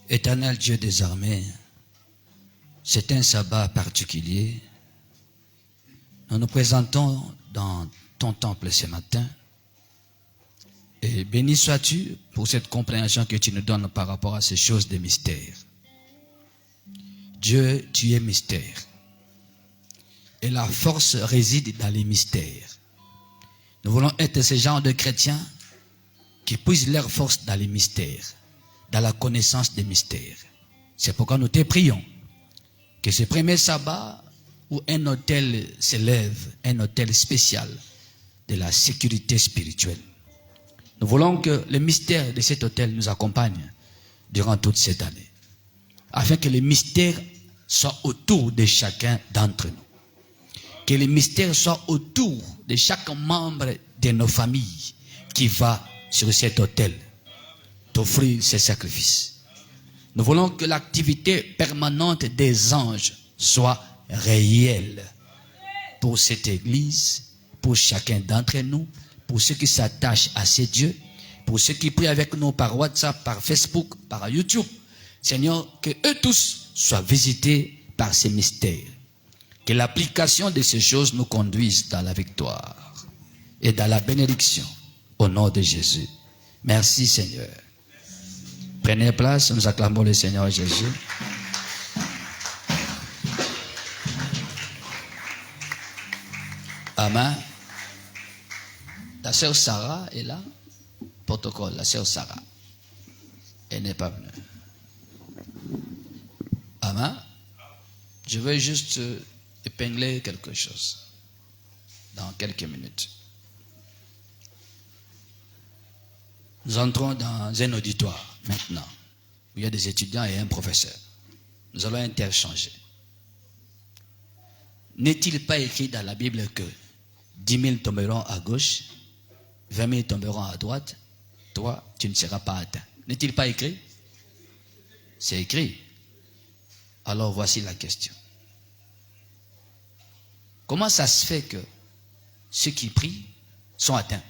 Éternel Dieu des armées, c'est un sabbat particulier. Nous nous présentons dans ton temple ce matin. Et béni sois-tu pour cette compréhension que tu nous donnes par rapport à ces choses de mystère. Dieu, tu es mystère. Et la force réside dans les mystères. Nous voulons être ce genre de chrétiens qui puisent leur force dans les mystères, dans la connaissance des mystères. C'est pourquoi nous te prions que ce premier sabbat où un autel s'élève, un autel spécial de la sécurité spirituelle. Nous voulons que le mystère de cet autel nous accompagne durant toute cette année, afin que les mystères soient autour de chacun d'entre nous. Que les mystères soient autour de chaque membre de nos familles qui va sur cet autel t'offrir ces sacrifices. Nous voulons que l'activité permanente des anges soit réelle pour cette église, pour chacun d'entre nous, pour ceux qui s'attachent à ces dieux, pour ceux qui prient avec nous par WhatsApp, par Facebook, par YouTube. Seigneur, que eux tous soient visités par ces mystères. Que l'application de ces choses nous conduise dans la victoire et dans la bénédiction au nom de Jésus. Merci Seigneur. Prenez place, nous acclamons le Seigneur Jésus. Amen. La sœur Sarah est là. Protocole, la sœur Sarah. Elle n'est pas venue. Amen. Je veux juste épingler quelque chose dans quelques minutes. Nous entrons dans un auditoire maintenant, où il y a des étudiants et un professeur. Nous allons interchanger. N'est-il pas écrit dans la Bible que 10 000 tomberont à gauche, 20 000 tomberont à droite, toi, tu ne seras pas atteint? N'est-il pas écrit? C'est écrit. Alors voici la question. Comment ça se fait que ceux qui prient sont atteints?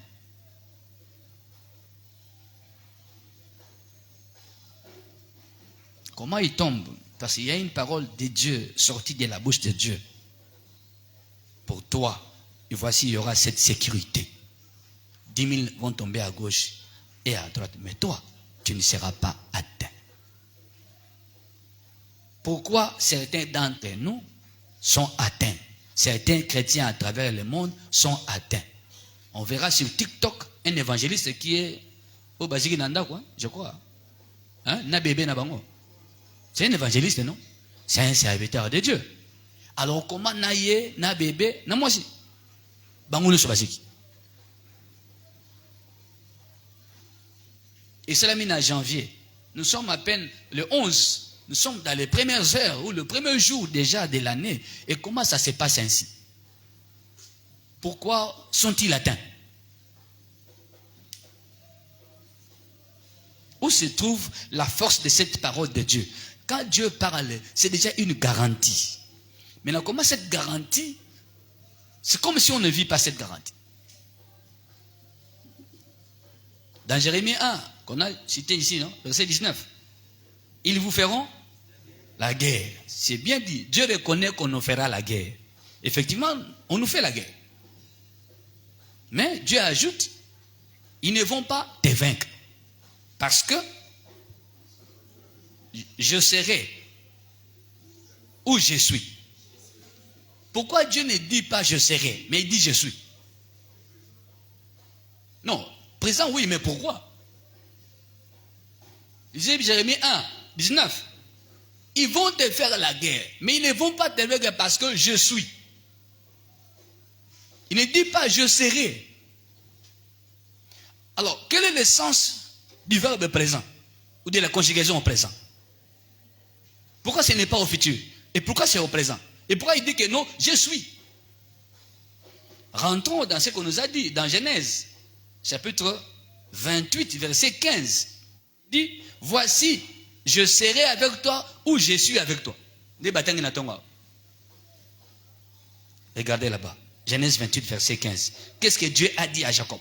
Comment ils tombent? Parce qu'il y a une parole de Dieu sortie de la bouche de Dieu. Pour toi, et voici, il y aura cette sécurité. 10 000 vont tomber à gauche et à droite. Mais toi, tu ne seras pas atteint. Pourquoi certains d'entre nous sont atteints? Certains chrétiens à travers le monde sont atteints. On verra sur TikTok un évangéliste qui est au Basiki Nanda, quoi, je crois. Hein? Na bébé na bango. C'est un évangéliste, non? C'est un serviteur de Dieu. Alors comment naïe, na bébé, na moi aussi. Bango le Basiki. Et c'est la mine à janvier. Nous sommes à peine le 11. Nous sommes dans les premières heures ou le premier jour déjà de l'année. Et comment ça se passe ainsi? Pourquoi sont-ils atteints? Où se trouve la force de cette parole de Dieu? Quand Dieu parle, c'est déjà une garantie. Maintenant, comment cette garantie? C'est comme si on ne vit pas cette garantie. Dans Jérémie 1, qu'on a cité ici, non? Verset 19. Ils vous feront la guerre. C'est bien dit. Dieu reconnaît qu'on nous fera la guerre. Effectivement, on nous fait la guerre. Mais Dieu ajoute, ils ne vont pas te vaincre. Parce que je serai où je suis. Pourquoi Dieu ne dit pas je serai, mais il dit je suis? Non, présent oui, mais pourquoi? Jérémie 1, 19. Ils vont te faire la guerre, mais ils ne vont pas te faire la guerre parce que je suis. Il ne dit pas je serai. Alors, quel est le sens du verbe présent ou de la conjugaison au présent? Pourquoi ce n'est pas au futur? Et pourquoi c'est au présent? Et pourquoi il dit que non, je suis? Rentrons dans ce qu'on nous a dit dans Genèse, chapitre 28, verset 15. Il dit, voici, je serai avec toi ou je suis avec toi. Regardez là-bas, Genèse 28, verset 15. Qu'est-ce que Dieu a dit à Jacob?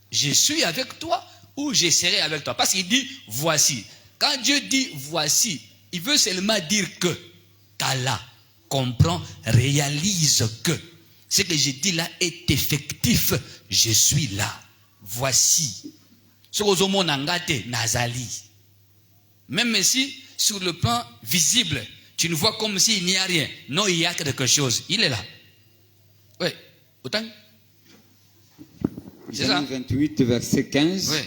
Je suis avec toi ou je serai avec toi. Parce qu'il dit voici. Quand Dieu dit voici, il veut seulement dire que. Qu'Allah comprend, réalise que ce que je dis là est effectif. Je suis là. Voici. Ce que vous avez Nazali. Même si sur le plan visible, tu ne vois comme s'il n'y a rien. Non, il y a quelque chose. Il est là. Oui. Autant. Jean 28, verset 15. Oui.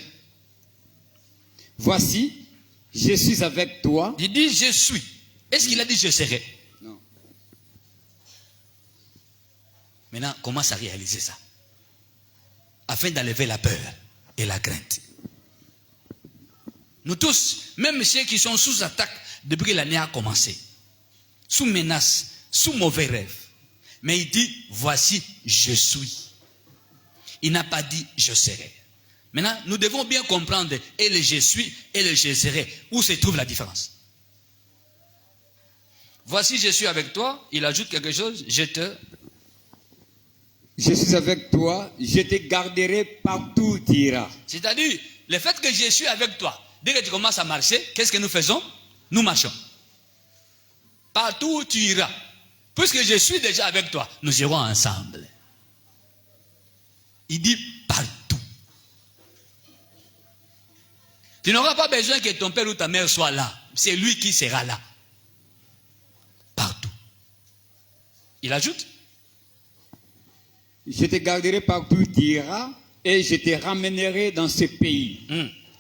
Voici, je suis avec toi. Il dit je suis. Est-ce qu'il a dit je serai? Non. Maintenant, commence à réaliser ça. Afin d'enlever la peur et la crainte. Nous tous, même ceux qui sont sous attaque depuis que l'année a commencé, sous menace, sous mauvais rêve. Mais il dit, voici, je suis. Il n'a pas dit, je serai. Maintenant, nous devons bien comprendre, et le je suis, et le je serai, où se trouve la différence. Voici, je suis avec toi, il ajoute quelque chose, je suis avec toi, je te garderai partout où tu iras. C'est-à-dire, le fait que je suis avec toi, dès que tu commences à marcher, qu'est-ce que nous faisons? Nous marchons. Partout où tu iras. Puisque je suis déjà avec toi, nous irons ensemble. Il dit partout. Tu n'auras pas besoin que ton père ou ta mère soit là. C'est lui qui sera là. Partout. Il ajoute. Je te garderai partout où tu iras et je te ramènerai dans ce pays.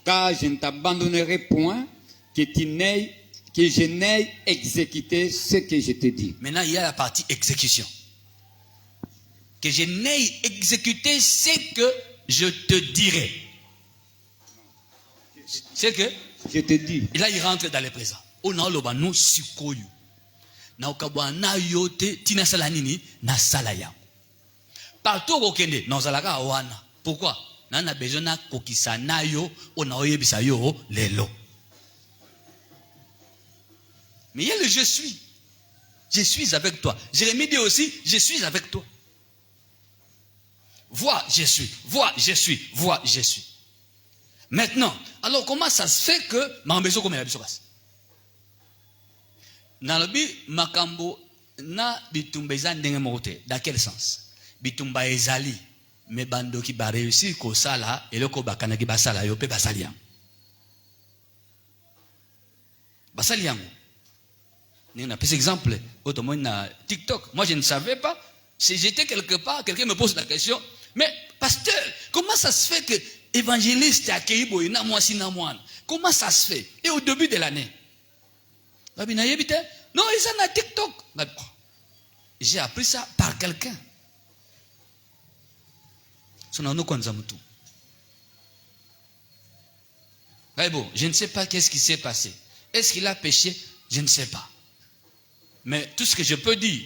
Car je ne t'abandonnerai point que je n'aie exécuté ce que je te dis. Maintenant, il y a la partie exécution. Que je n'aie exécuté ce que je te dirai. C'est que je te dis. Et là, il rentre dans le présent. On a le banou sikoyu. Na okabwa na yote tina salanini na salaya. Partout au Kenya, nous allons wana. Pourquoi? Nous avons besoin de kokisa na yo, on a oyebisa yo lelo. Mais il y a le je suis. Je suis avec toi. Jérémie dit aussi, je suis avec toi. Vois, je suis. Vois, je suis. Vois, je suis. Maintenant, alors comment ça se fait que ma maison comme elle a besoin? Nalobi makambo na bitumbeza ndenge mote. Dans quel sens? Bitumba ezali. Mais bando qui ba réussir ko sala et le ko bakana ki basala yo pe basali yango. Basali yango. Ni on a pris exemple autrement na TikTok. Moi je ne savais pas. Si j'étais quelque part, quelqu'un me pose la question, mais pasteur, comment ça se fait que évangéliste à Keibo na moi si na moi? Comment ça se fait? Et au début de l'année. Non, ils sont à TikTok. J'ai appris ça par quelqu'un. Je ne sais pas qu'est-ce qui s'est passé. Est-ce qu'il a péché? Je ne sais pas. Mais tout ce que je peux dire,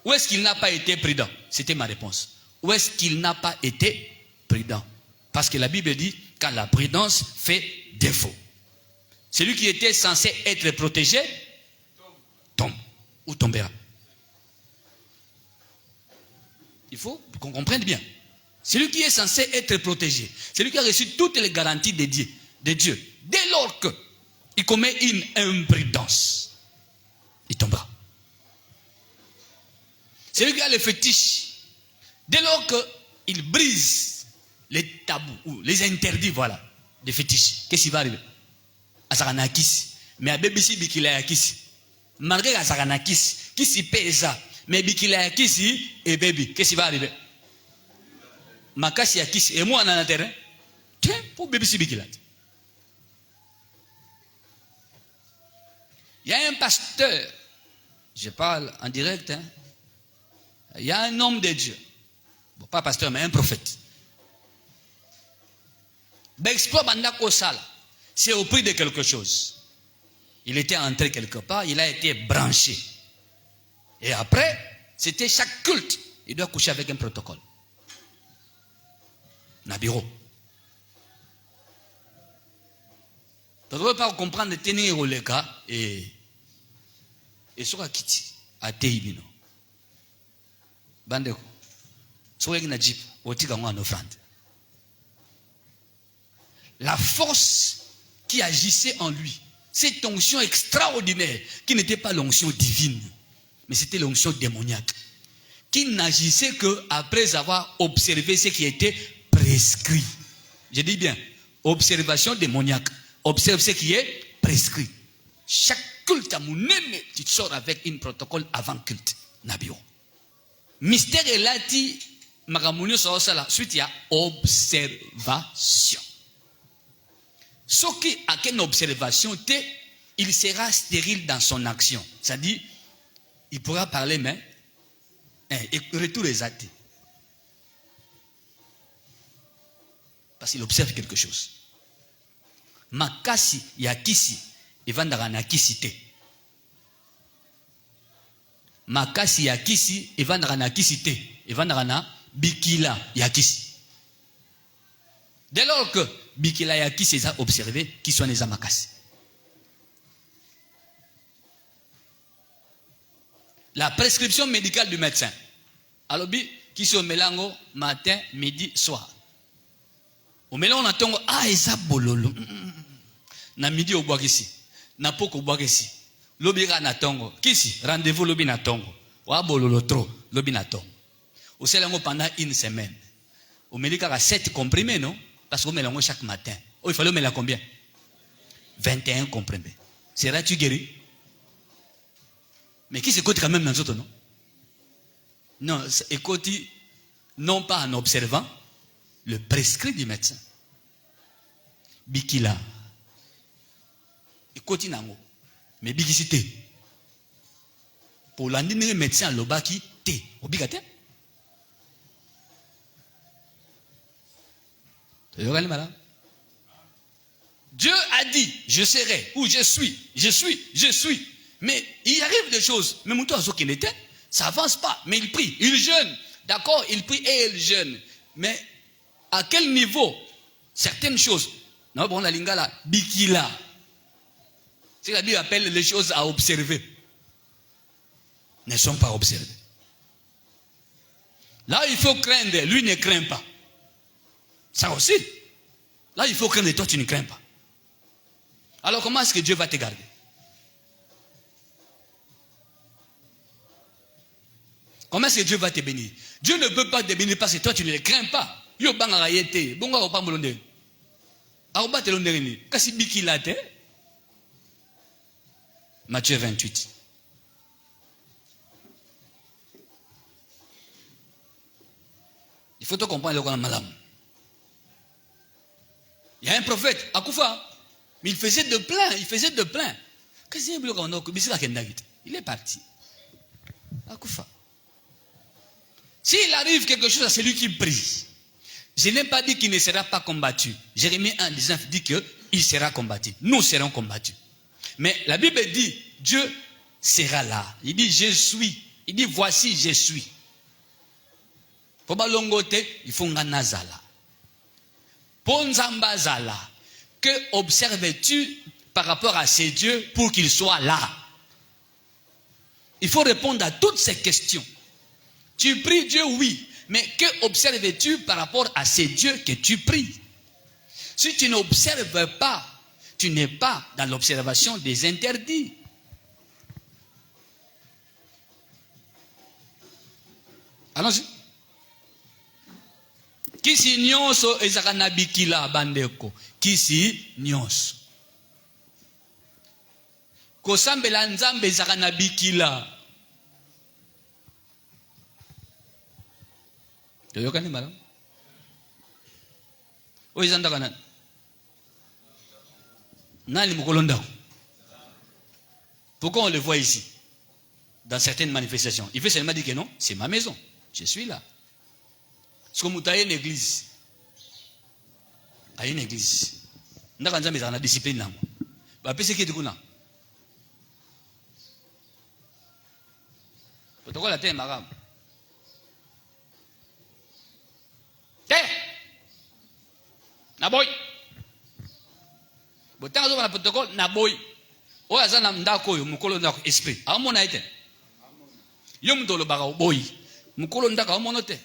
où est-ce qu'il n'a pas été prudent? C'était ma réponse. Où est-ce qu'il n'a pas été prudent? Parce que la Bible dit, quand la prudence fait défaut. Celui qui était censé être protégé, tombe ou tombera. Il faut qu'on comprenne bien. Celui qui est censé être protégé, celui qui a reçu toutes les garanties de Dieu, dès lors qu'il commet une imprudence, il tombera. Celui qui a le fétiche, dès lors qu'il brise les tabous ou les interdits, voilà, des fétiches, qu'est-ce qui va arriver? Asakanakis, mais à BBC Bikilayakis, malgré Asakanakis, qui s'y pèse, mais Bikilayakis et baby, qu'est-ce qui va arriver? Makasi Yakis et moi on a un terrain, tiens, pour BBC Bikilay. Il y a un pasteur, je parle en direct, hein. Il y a un homme de Dieu, bon, pas pasteur, mais un prophète. D'exploit Bandako Sala. C'est au prix de quelque chose. Il était entré quelque part, il a été branché. Et après, c'était chaque culte. Il doit coucher avec un protocole. Nabiro. Tu ne peux pas comprendre tenir le cas et sur la kiti à Teibino. Bandeko. Sur la jeep, au tiga en offrande. la force qui agissait en lui, cette onction extraordinaire, qui n'était pas l'onction divine, mais c'était l'onction démoniaque, qui n'agissait qu'après avoir observé ce qui était prescrit. Je dis bien, observation démoniaque. Observe ce qui est prescrit. Chaque culte à mon aimé, tu sors avec un protocole avant culte. Nabio. Mystère est là, Magamunio Sala, suite il y a observation. Ce qui a qu'une observation, il sera stérile dans son action. C'est-à-dire, il pourra parler, mais et retour les athées. Parce qu'il observe quelque chose. Makasi yakisi evandara na kisite. Makasi yakisi evandara na kisite. Evandara na bikila yakisi. Dès lors que bikila yakisi est observé, qui sont les amakasi. La prescription médicale du médecin. Alors, qui sont mélango matin, midi, soir. Au mélange, on attend, eza bololo. Na midi au bois ici. Na poko au bois ici. Lobira na tongo. Kisi, rendez-vous lobi na tongo. Wa bololo trop, lobi na tongo. Au selango pendant une semaine. Au médicament à 7 comprimés, non? Parce qu'au mélange chaque matin. Oh, il fallait mélanger combien? 21 comprimés. Seras-tu guéri? Mais qui s'écoute quand même dans d'autres, non? Non, écoute, non pas en observant le prescrit du médecin. Bikila. Écoute, nango. Mais bikisité. Pour l'année, le médecin, l'obaki, té. Obligate. Dieu a dit, je serai, ou je suis. Mais il arrive des choses, même toi, ce qu'il était, ça avance pas. Mais il prie, il jeûne. D'accord, il prie et il jeûne. Mais à quel niveau certaines choses, non, bon, la lingala, bikila. C'est la Bible appelle les choses à observer, ne sont pas observées. Là, il faut craindre, lui ne craint pas. Ça aussi. Là, il faut craindre, toi, tu ne crains pas. Alors, comment est-ce que Dieu va te garder? Comment est-ce que Dieu va te bénir? Dieu ne peut pas te bénir parce que toi tu ne le crains pas. Yo banga rayete, bonga opa molonde. Aoba te londe ni. Kasi bikilate. Matthieu 28. Il faut te comprendre le qu'on a malam. Il y a un prophète, Akoufa, mais il faisait de plein. Qu'est-ce qu'il y a? Il est parti. Akoufa. S'il arrive quelque chose à celui qui prie, je n'ai pas dit qu'il ne sera pas combattu. Jérémie 1,19 dit qu'il sera combattu. Nous serons combattus. Mais la Bible dit, Dieu sera là. Il dit, je suis. Il dit, voici, je suis. Il faut nazala. Ponzambazala. Que observes-tu par rapport à ces dieux pour qu'ils soient là? Il faut répondre à toutes ces questions. Tu pries Dieu, oui. Mais que observes-tu par rapport à ces dieux que tu pries? Si tu n'observes pas, tu n'es pas dans l'observation des interdits. Allons-y. Kisi nyonso ezaka na bikila bandeko. Kisi nyonso. Kosambela nzambe ezaka na bikila. Toyokani madame? Oizanda kana. Nani mukolonda? Pourquoi on le voit ici? Dans certaines manifestations. Il veut seulement dire que non, c'est ma maison. Je suis là. Est-ce que vous avez une église? Il y a une église. Nous avons une discipline. Bah, qu'est-ce qui est de quoi? Pourquoi la terre est marable? Naboy. Botanga zo na protocole naboy. O azana ndako yo mukolo ndako esprit. Amona ite. Yo mdolo baka boy. Mukolo ndako amono te.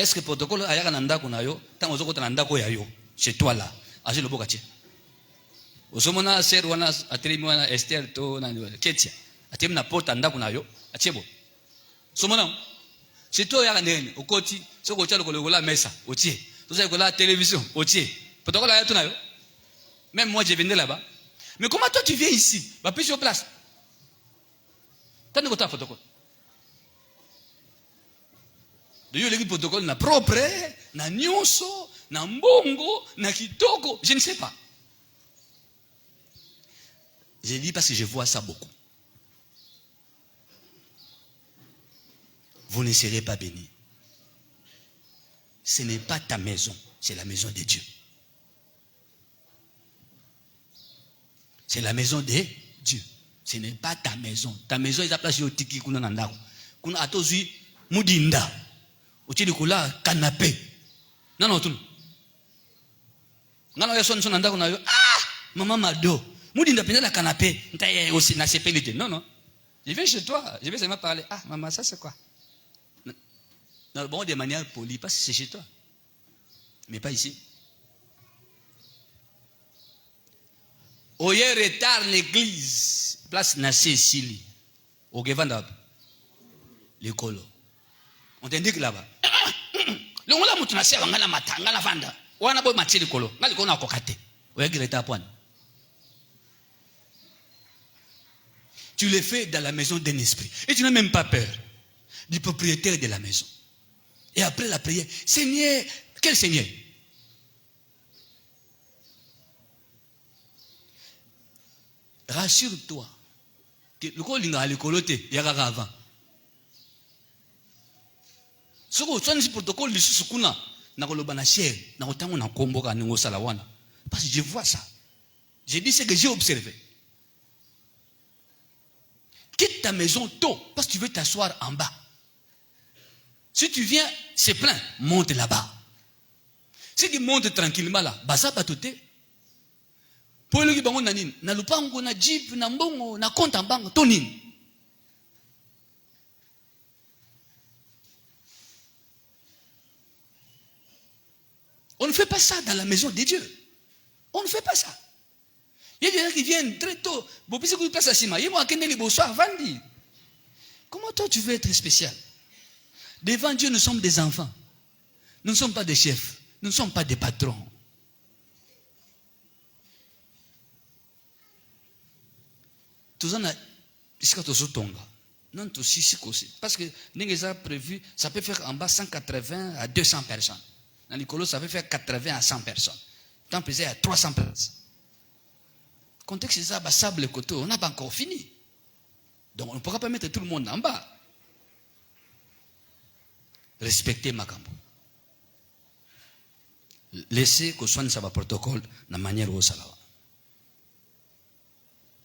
Est-ce que le protocole a un anda qu'on a yo, tant aux autres anda qu'on a yo, chez toi là, à le bocaché. Au sommet, c'est Rwana, à Télémoine, Esther, to, Ketia, à Télémoine, porte anda qu'on a yo, à Tchebo. Sommet, c'est toi, y'a un nez, au côté, ce qu'on tient le la mesa, au tiers, tout ça, la télévision, au tiers. Protocole a tout na yo. Même moi, j'ai venu là-bas. Mais comment toi, tu viens ici, bah, plus sur place. T'as négocié un protocole. De yo le protocole na propre, na nyonso, na mbongo, na kitoko, je ne sais pas. Je dis parce que je vois ça beaucoup. Vous ne serez pas bénis. Ce n'est pas ta maison, c'est la maison de Dieu. C'est la maison de Dieu. Ce n'est pas ta maison. Ta maison est à place au tiki kuna nandako. Kuna atozui mudinda. Uchili kula canapé. Non tout. Ngalo ya son nandako na yo. Ah, maman mado. Mudinda pena la canapé. Ntaye aussi na sepelite. Non. Je viens chez toi, je vais seulement parler. Ah, maman, ça c'est quoi? Non, bon, de manière polie, parce que c'est chez toi. Mais pas ici. Oye retard l'église, place na Cécilie, au Gevandab, l'école. On t'indique là-bas. Le on l'a moutou na serre, on a la mata, on a la vanda. On a beau mater l'école, on a l'école na kokate. Oye retard point. Tu le fais dans la maison d'un esprit. Et tu n'as même pas peur du propriétaire de la maison. Et après la prière, Seigneur, quel Seigneur? Rassure-toi que le col à l'école, il y a avant. Ce que tu as protocole, parce que je vois ça. Je dis ce que j'ai observé. Quitte ta maison tôt, parce que tu veux t'asseoir en bas. Si tu viens, c'est plein, monte là-bas. Si tu montes tranquillement là, basa batote. Pour le bango nanin, na lupango, na jeep, na mbongo, na compte en banque, tonin. On ne fait pas ça dans la maison de Dieu. On ne fait pas ça. Il y a des gens qui viennent très tôt. Comment toi tu veux être spécial? Devant Dieu, nous sommes des enfants. Nous ne sommes pas des chefs. Nous ne sommes pas des patrons. Tout ça, non, tout aussi. Parce que nous avons prévu, ça peut faire en bas 180 à 200 personnes. Dans l'école, ça peut faire 80 à 100 personnes. Tant plus, il y a 300 places. Le contexte, c'est ça, sable côté, on n'a pas encore fini. Donc, on ne pourra pas mettre tout le monde en bas. Respectez ma cambo. Laissez que soit un protocole de la manière où ça va.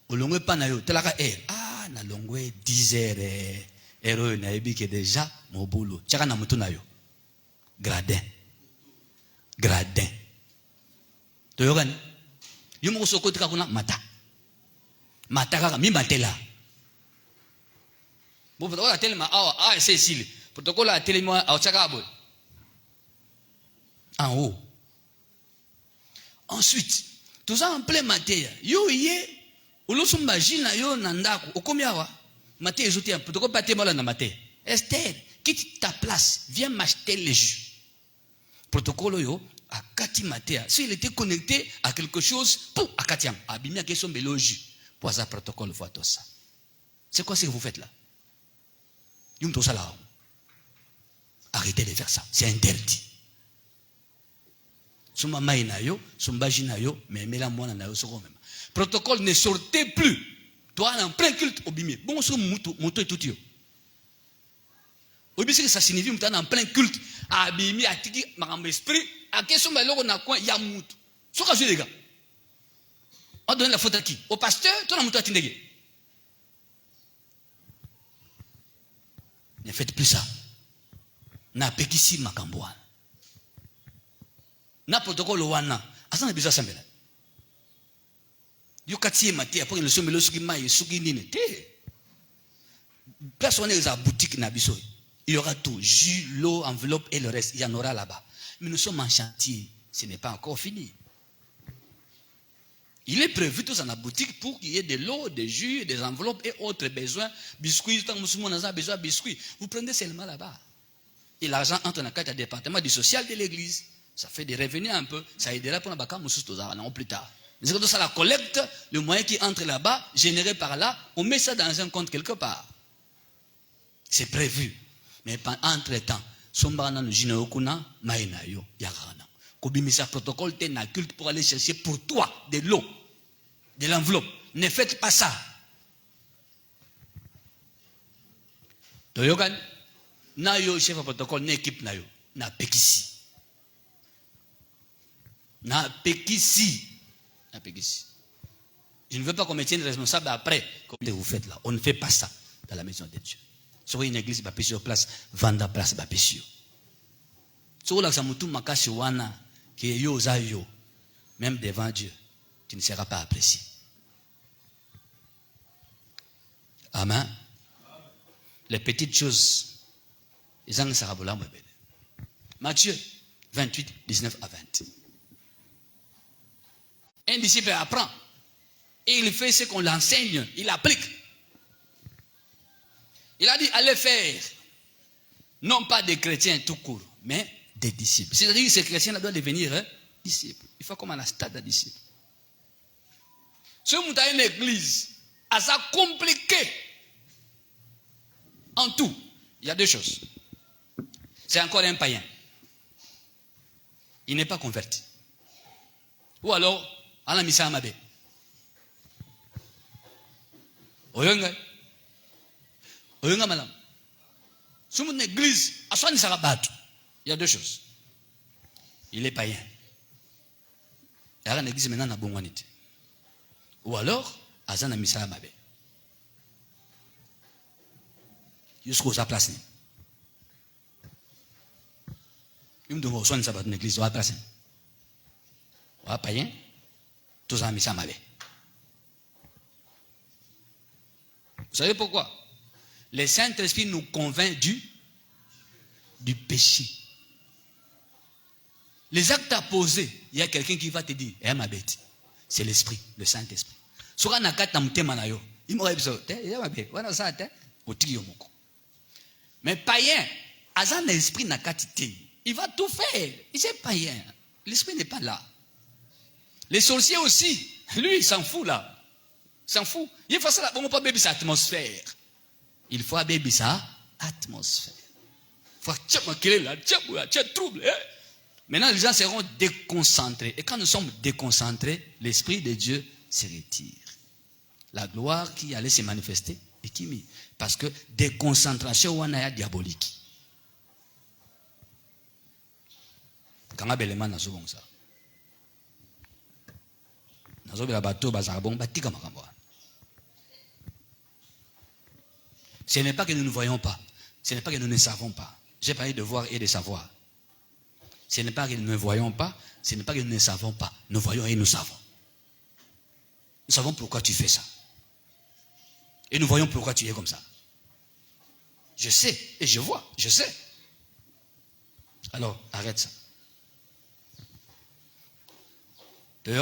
Au long pas na yo, telaka ah na longue 10 heures héros na ebi que déjà mon boulot. Tchaka na mutu na yo. Gradin. To yogan. Yo mo soko tika kuna mata. Mata kaka mi matela. Bon protocole tellement ah Cécile. Protocole a tellement à tchaka abo. En haut. Ensuite, tout ça en plein matière. Yo yé Oloso mbajina yo nandako okomiawa maté ezoti un protocole pas témola na maté. Esther, quitte ta place, viens m'acheter les jus. Protocole yo à kati maté. S'il était connecté à quelque chose, pour à katiam, abimia question de jus. Pour ça protocole voit tout ça. C'est quoi ce que vous faites là? Yum tout ça là. Arrêtez de faire ça, c'est interdit. Suma maina yo, sumbajina yo, mais mela mwana na yo soko même. Protocole ne sortait plus. Toi, en plein culte, au bimé. Bon, c'est moto et tout. Au bimé, ça signifie que tu es en plein culte. À bimé, à tiki, ma esprit, à question de l'eau, on a quoi? Il y a moutou. Ce que je dis, les gars. On donne la faute à qui? Au pasteur, toi, on a moutou à tindégué. Ne faites plus ça. Na pekisi makamboa. Na protocole wana. Asa na besoin sambela. Yo katiye mati après le sommet le suki mai suki nini te personne est à boutique na biso Il y aura tout, jus, l'eau, enveloppe et le reste. Il y en aura là-bas. Mais nous sommes en chantier. Ce n'est pas encore fini. Il est prévu tout dans la boutique pour qu'il y ait de l'eau, des jus, des enveloppes et autres besoins. Biscuits, tant que nous avons besoin de biscuits. Vous prenez seulement là-bas. Et l'argent entre dans le cadre du département du social de l'église. Ça fait des revenus un peu. Ça aidera pour la baka non plus tard. Mais quand ça la collecte, le moyen qui entre là-bas, généré par là, on met ça dans un compte quelque part. C'est prévu. Mais entre-temps, sombana no jina okuna maina yo yakana. Kobimisa protocole te na culte pour aller chercher pour toi de l'eau, de l'enveloppe. Ne faites pas ça. Toyogan na yo chef protocole na équipe na yo na pekisi. Na pekisi. Na pekisi. Je ne veux pas qu'on me tienne responsable après comme vous faites là. On ne fait pas ça dans la maison de Dieu. Sur une église bapé sur place, vendre place bapé sur. Sur la samutu makasi wana qui est yo zayo, même devant Dieu, tu ne seras pas apprécié. Amen. Les petites choses, ils en sera bola mbele. Matthieu 28, 19 à 20. Un disciple apprend et il fait ce qu'on l'enseigne, il applique. Il a dit, allez faire, non pas des chrétiens tout court, mais des disciples. C'est-à-dire que ces chrétiens-là doivent devenir disciples. Il faut comme à la stade de disciples. Si vous avez une église, à ça compliqué, en tout, il y a deux choses. C'est encore un païen. Il n'est pas converti. Ou alors, à la missa amabe. Oyonga. Oyonga madame. Si mon église, à soi ne sera pas. Il y a deux choses. Il est païen. Il y a une église maintenant à Bongwanite. Ou alors, à Zana missa amabe. Jusqu'au sa place. Il me doit soigner ça dans une église, ou à place. Ou à païen, tout ça missa amabe. Vous savez pourquoi? Le Saint-Esprit nous convainc du péché. Les actes à poser, il y a quelqu'un qui va te dire, eh ma bête, c'est l'Esprit, le Saint-Esprit. Soka nakata mutema na yo, il m'aurait dit, eh ma bête, voilà ça, mais païen, azan l'Esprit nakati, il va tout faire. Il est païen, l'Esprit n'est pas là. Les sorciers aussi, lui il s'en fout là. Il s'en fout. Il faut ça, on ne peut pas baby sa atmosphère. Il faut baby sa atmosphère. Il faut que trouble. Maintenant, les gens seront déconcentrés. Et quand nous sommes déconcentrés, l'Esprit de Dieu se retire. La gloire qui allait se manifester est qui mis. Parce que déconcentration, on a diabolique. Quand on a beléman, on a souvent ça. On a bateau, ce n'est pas que nous ne voyons pas. Ce n'est pas que nous ne savons pas. J'ai parlé de voir et de savoir. Ce n'est pas que nous ne voyons pas. Ce n'est pas que nous ne savons pas. Nous voyons et nous savons. Nous savons pourquoi tu fais ça. Et nous voyons pourquoi tu es comme ça. Je sais et je vois. Je sais. Alors, arrête ça. Qu'il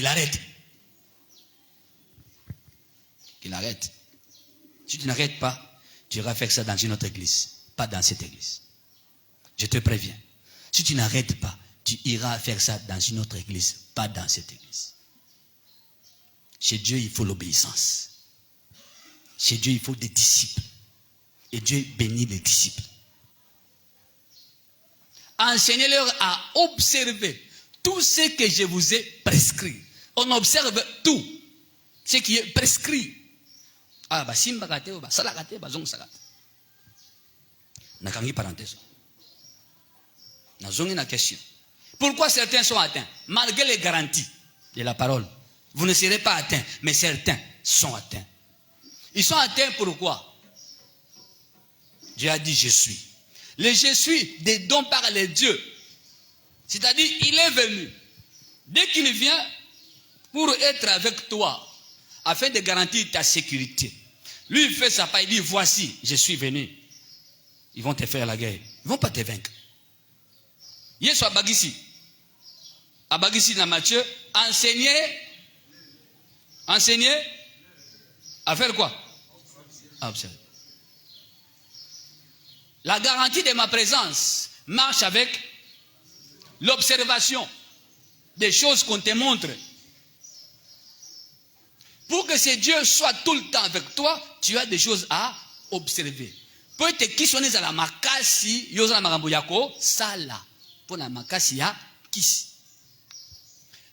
arrête. Qu'il arrête. Si tu n'arrêtes pas, tu iras faire ça dans une autre église, pas dans cette église. Je te préviens. Si tu n'arrêtes pas, tu iras faire ça dans une autre église, pas dans cette église. Chez Dieu, il faut l'obéissance. Chez Dieu, il faut des disciples. Et Dieu bénit les disciples. Enseignez-leur à observer tout ce que je vous ai prescrit. On observe tout ce qui est prescrit. Ah, bah, simba kate, bah, salakate, bah, zong salate. Nakangi parenthèse. Nazongi na question. Pourquoi certains sont atteints? Malgré les garanties de la parole. Vous ne serez pas atteints, mais certains sont atteints. Ils sont atteints pourquoi? Dieu a dit je suis. Le je suis des dons par les dieux. C'est-à-dire, il est venu. Dès qu'il vient pour être avec toi, afin de garantir ta sécurité, Lui, il fait sa part, il dit, voici, je suis venu. Ils vont te faire la guerre. Ils ne vont pas te vaincre. Yesu abagisi. Abagisi dans Matthieu, enseigner, à faire quoi? Observer. La garantie de ma présence marche avec l'observation des choses qu'on te montre. Pour que ce Dieu soit tout le temps avec toi, tu as des choses à observer. Peut-être qu'ils sont à la makasi, yoza na marambo yako, sala. Pour la makasi ya kisi.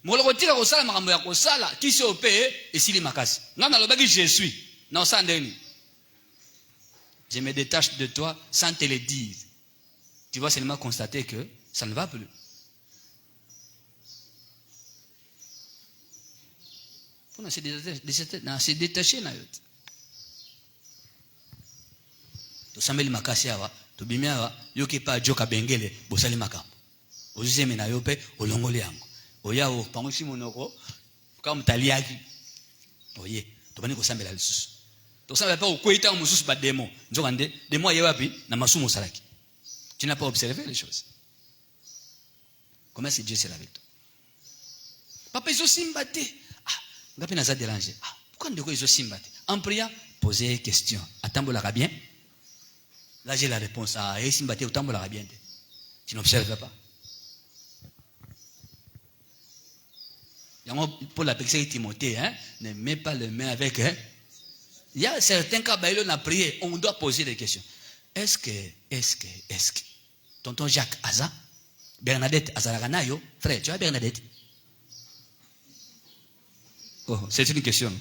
Molokotira ko sala marambo yako sala, kisi opé et sili makasi. Ngana lobaki je suis. Non sandeni. Je me détache de toi sans te le dire. Tu vas seulement constater que ça ne va plus. Pour se détacher na yote. To sambeli makasi awa, to bimi awa, yoki pa joka bengele, bosali makambo. Ozeme na yope, olongole yango. Oya o pangoshi monoko, comme taliaki. Oye, to bani ko sambela lisusu. To sambela pa okoita mususu ba démon. Nzokande, démon yewapi na masumu salaki. Tu n'as pas observé les choses. Comment c'est Dieu c'est avec toi? Papa ils ont simbaté. Ah, n'a pas dérangé. Ah, pourquoi ils ont simbaté? En priant, posez une question. Attends, la bien. Là, j'ai la réponse. Ah, et simbaté, autant la bien. Tu n'observes pas. Pour la personne Timothée, hein, ne mets pas les mains avec. Hein. Il y a certains cas, on a prié, on doit poser des questions. Est-ce que, tonton Jacques Aza, Bernadette Azaraganayo, frère, tu as Bernadette? Oh, c'est une question.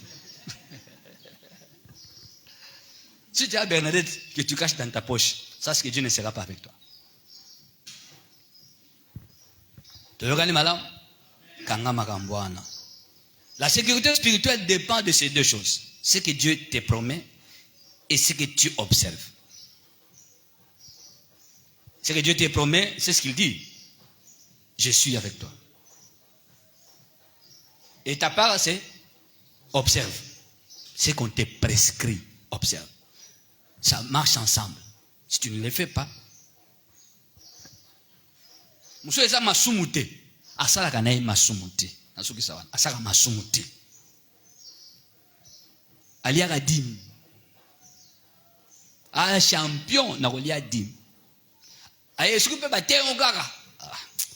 Si tu as Bernadette que tu caches dans ta poche, sache que Dieu ne sera pas avec toi. La sécurité spirituelle dépend de ces deux choses. Ce que Dieu te promet et ce que tu observes. Ce que Dieu te promet, c'est ce qu'il dit. Je suis avec toi. Et ta part, c'est observe. Ce qu'on te prescrit, observe. Ça marche ensemble. Si tu ne le fais pas, Monsieur Eza masumute, asala kanaï masumute, nasuki sawan, asala masumute. Aliaga dim, a champion na kolia dim. Aye suki pe bate ngara.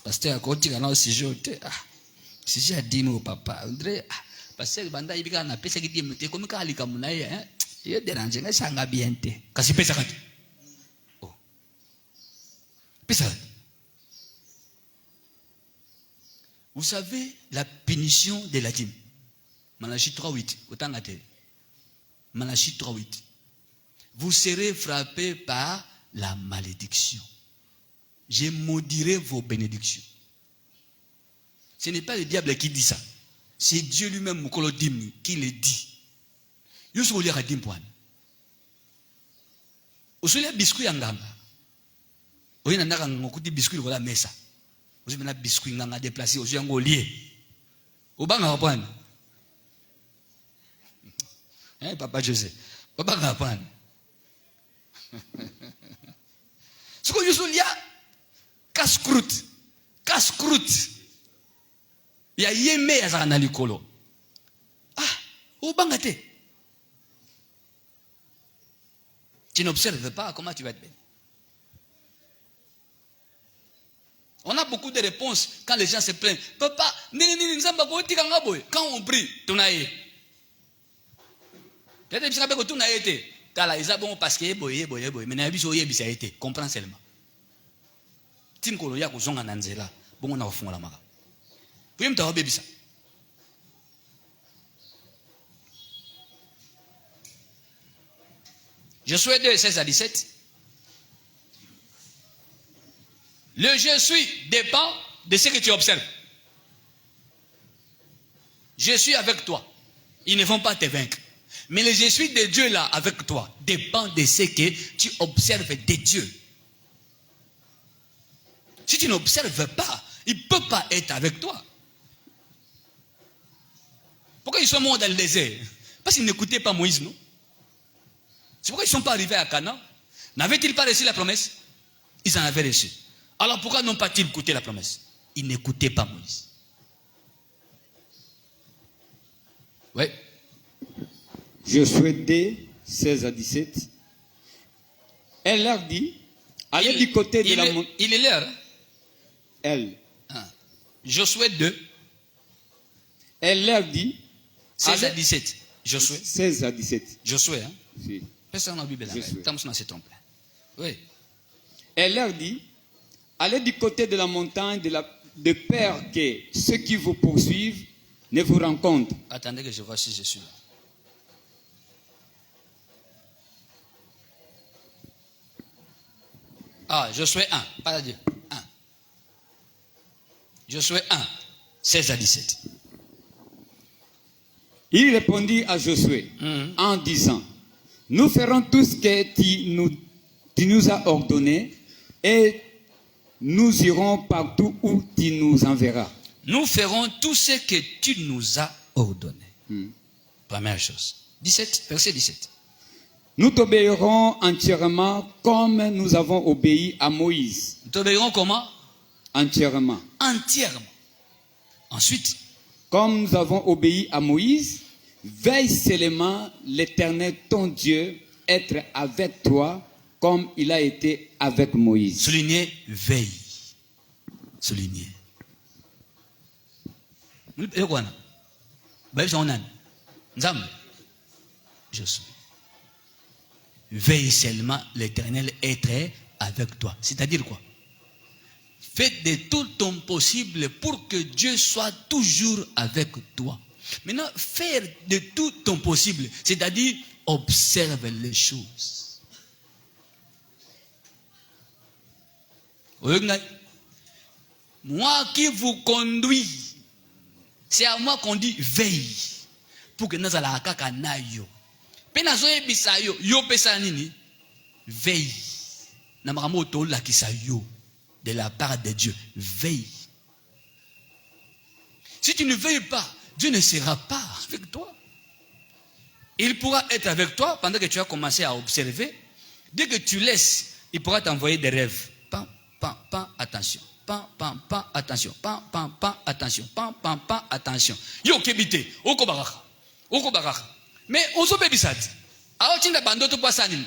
Pasteur akoti kana sijote. Si j'ai dit au papa, André, pasteur banda ibika na pesa ki dim te komika alika munaye, hein. Il dérange, mais ça n'a bien été. Kasi pesa kanti. Oh. Pesa. Vous savez la punition de la dîme. Malachie 3:8. Autant à terre. Malachie 3:8. Vous serez frappés par la malédiction. Je maudirai vos bénédictions. Ce n'est pas le diable qui dit ça. C'est Dieu lui-même, Mukolo Dim, qui le dit. Yosu olia ka dimpwan. Osulia biscuit anganga. Oyina ndaka ngokuti biscuit ko la mesa. Osu mena biscuit nganga déplacer osu yango lié. Obanga hapana. Papa José. Obanga hapana. Siko yosu lia casse-croûte. Casse-croûte. Ya yeme ya zana likolo. Ah, obanga te. Tu n'observes pas comment tu vas être béni. On a beaucoup de réponses quand les gens se plaignent. Papa, quand on prie, tu as été. Parce que mais été. Comprends seulement. Josué 2, 16 à 17. Le je suis dépend de ce que tu observes. Je suis avec toi. Ils ne vont pas te vaincre. Mais le je suis de Dieu là avec toi dépend de ce que tu observes de Dieu. Si tu n'observes pas, il ne peut pas être avec toi. Pourquoi ils sont morts dans le désert? Parce qu'ils n'écoutaient pas Moïse, non? C'est pourquoi ils ne sont pas arrivés à Canaan. N'avaient-ils pas reçu la promesse? Ils en avaient reçu. Alors pourquoi n'ont pas-ils écouté la promesse? Ils n'écoutaient pas Moïse. Oui. Josué 2, 16 à 17. Elle leur dit, allez du côté de la montagne. Il est l'heure. Hein? Elle. Ah. Josué 2. Elle leur dit, 16 à 17. Josué. 16 à 17. Josué, hein? Si. Personne n'a Bible là. Estamos se trompe. Oui. Elle leur dit, allez du côté de la montagne de peur que ceux qui vous poursuivent ne vous rencontrent. Attendez que je vois si je suis là. Ah, Josué 1, pas à dire. 1. Josué 1, 16 à 17. Il répondit à Josué en disant, nous ferons tout ce que tu nous as ordonné et nous irons partout où tu nous enverras. Nous ferons tout ce que tu nous as ordonné. Première chose. 17, verset 17. Nous t'obéirons entièrement comme nous avons obéi à Moïse. Nous t'obéirons comment? Entièrement. Entièrement. Ensuite, comme nous avons obéi à Moïse, veille seulement l'Éternel ton Dieu être avec toi comme il a été avec Moïse. Soulignez, veille. Soulignez. Je suis. Veille seulement l'Éternel être avec toi. C'est-à-dire quoi? Fais de tout ton possible pour que Dieu soit toujours avec toi. Maintenant, faire de tout ton possible, c'est-à-dire observe les choses. Moi qui vous conduis, c'est à moi qu'on dit veille pour que nous allons à nayo. Penazoe bisayo yo pesa nini? Veille. Namaramoto la kisayo de la part de Dieu. Veille. Si tu ne veilles pas, Dieu ne sera pas avec toi. Il pourra être avec toi pendant que tu as commencé à observer. Dès que tu laisses, il pourra t'envoyer des rêves. Pam, pam, pam, attention. Pam, pam, pam, attention. Pam, pam, pam, attention. Pam, pam, pam, attention. Yo kebite, oko baraka. Oko baraka. Mais ozo bebisat. Aotinda bandoto poissanin.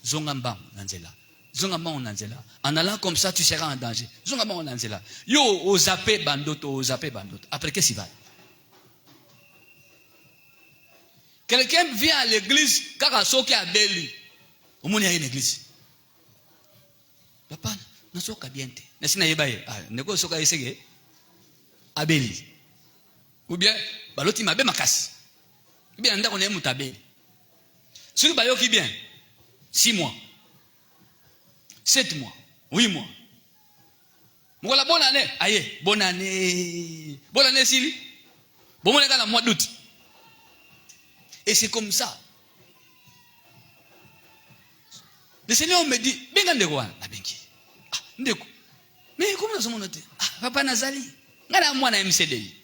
Zongamba nanzela. Zongamba nanzela. En allant comme ça, tu seras en danger. Zongamba nanzela. Yo ozape bandoto, ozape bandoto. Après qu'est-ce qu'il va? Quelqu'un vient à l'église, car soki a beli. Au monde il y a une église. Papa, na soka biente. Na sina yebaye. Ah, neko soka esege. Abeli. Ou bien baloti mabe makasi. Ou bien anda koné mutabeli. Celui bayo qui bien 6 mois. 7 mois. 8 mois. Moukola bonne année. Aïe, bonne année. Bonne année Sili. Bon mon la mois d'août. Et c'est comme ça. Le Seigneur me dit, benga ndeko na bengi. Ah, ndeko. Mais comment ça mon noté? Ah, papa Nazali. Ngana mwana MCD.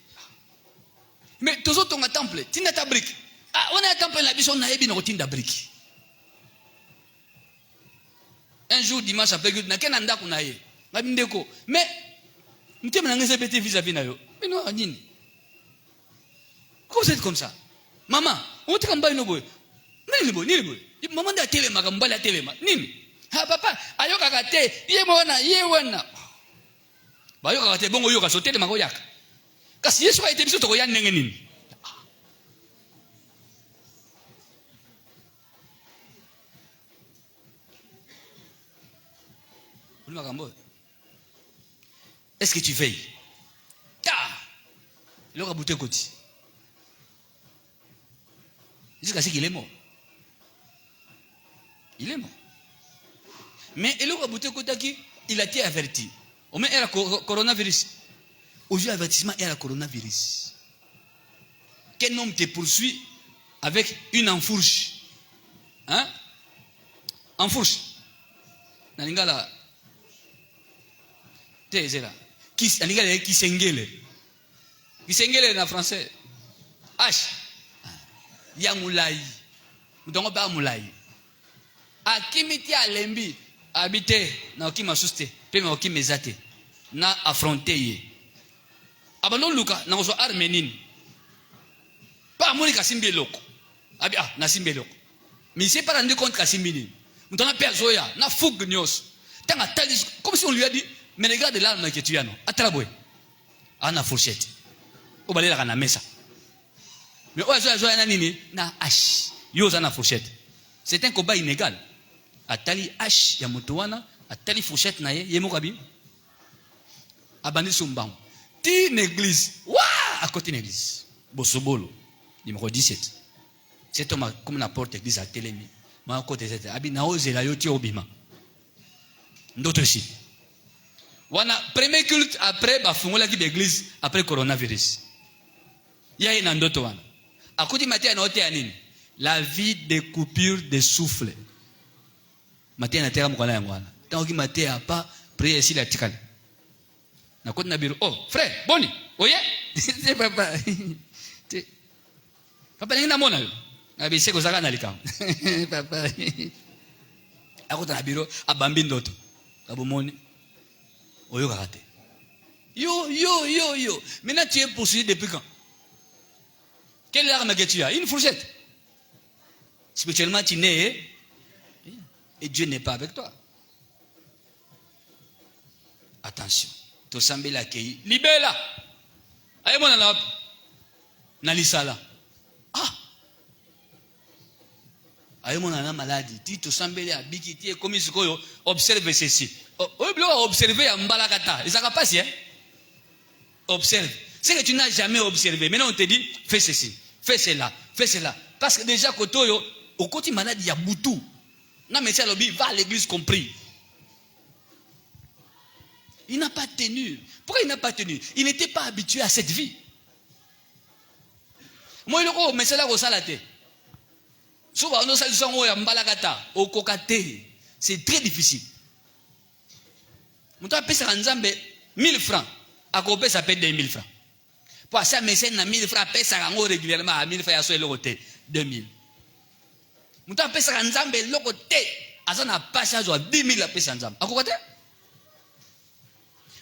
Mais tozo tonga temple, tinda ta brique. Ah, on a un temple la biso na yebi na tinda brique. Un jour dimanche après que na kenanda kuna ye. Ngabi ndeko. Mais ntema na ngeze bete vis-à-vis na yo. Mais non, nini? Comment c'est comme ça? Maman, on te kamba ino boy. Nini boy, nini boy. Maman da telema kambala telema. Nini? Ha papa, ayoka kate, ye mona, ye wana. Ba yoka kate bongo yoka so telema ko yaka. Kasi Yesu a été biso to ko ya ndenge nini? Est-ce que tu veilles? Il aura bouté côté. Jusqu'à ce qu'il est mort. Il est mort. Mais il aura bouté côté qui il a été averti. Au moins, il y a le coronavirus. Aujourd'hui, l'avertissement est le coronavirus. Quel homme te poursuit avec une enfourche? Hein? Enfourche. Nalingala. T'es là. Nalingala qui s'engele. Qui s'engele en français. H. Ya moulai. Nous devons pas moulai. Akimiti alembi habité na okima suste pe ma okima ezate na affronter ye. Abano luka na ozo armenine. Pas amoni kasimbi eloko. Abi na simbi eloko. Mais c'est pas rendu compte kasimbi ni. Mutana pe azoya na fougue nyos. Tanga talis comme si on lui a dit mais regarde l'arme que tu as non. Atraboy. Ana fourchette. Obalela kana mesa. Mais ozo na nini na hache. Yo za na fourchette. C'est un combat inégal. Atali hache ya moto wana, atali fourchette na ye mokabi. Abandi sombang. Ti l'église. Wa à côté de l'église. Bosobolo. Numéro 17. C'est comme la porte église à Télémi. Ma côté c'était abi na ozela yo ti obima. D'autres si. Wana premier culte après ba fungola ki d'église après coronavirus. Ya ina ndoto wana. Akoti matia na ote anini. La vie de coupure de souffle. Matia na terra mukala yango wana. Tango ki matia pas prier ici la tikali. Na koti na biro. Oh, frère, boni. Oye? C'est papa. Papa nina mona yo. Abi seko zaka na likam. Papa. Akota na biro abambi ndoto. Abomoni. Oyo karate. Yo. Maintenant tu es poursuivi depuis quand? Quelle arme que tu as? Une fourchette. Spirituellement tu n'es et Dieu n'est pas avec toi. Attention. To sambe la kei. Libela. Aye mona na na lisala. Aye mona na maladie. Ti to sambe la bikiti e comme sikoyo observe ceci. Observer à Mbalakata. Et ça va passer, hein? Observe. C'est que tu n'as jamais observé. Maintenant, on te dit, fais ceci, fais cela, fais cela. Parce que déjà, au côté malade, il y a Boutou. Non, mais c'est lobby, va à l'église compris. Il n'a pas tenu. Pourquoi il n'a pas tenu? Il n'était pas habitué à cette vie. Moi, il y a mais c'est là où ça l'a été. Souvent, on a ça, Mbalakata, au Kokate. C'est très difficile. Mouta pesa kanzambe 1000 francs. Akope ça paie 2000 francs. Pour ça mécène na 1000 francs pesa kango régulièrement à 1000 francs yaso elokote 2000. Mouta pesa kanzambe lokote azana pasha zo 10000 la pesa nzambe. Akokote?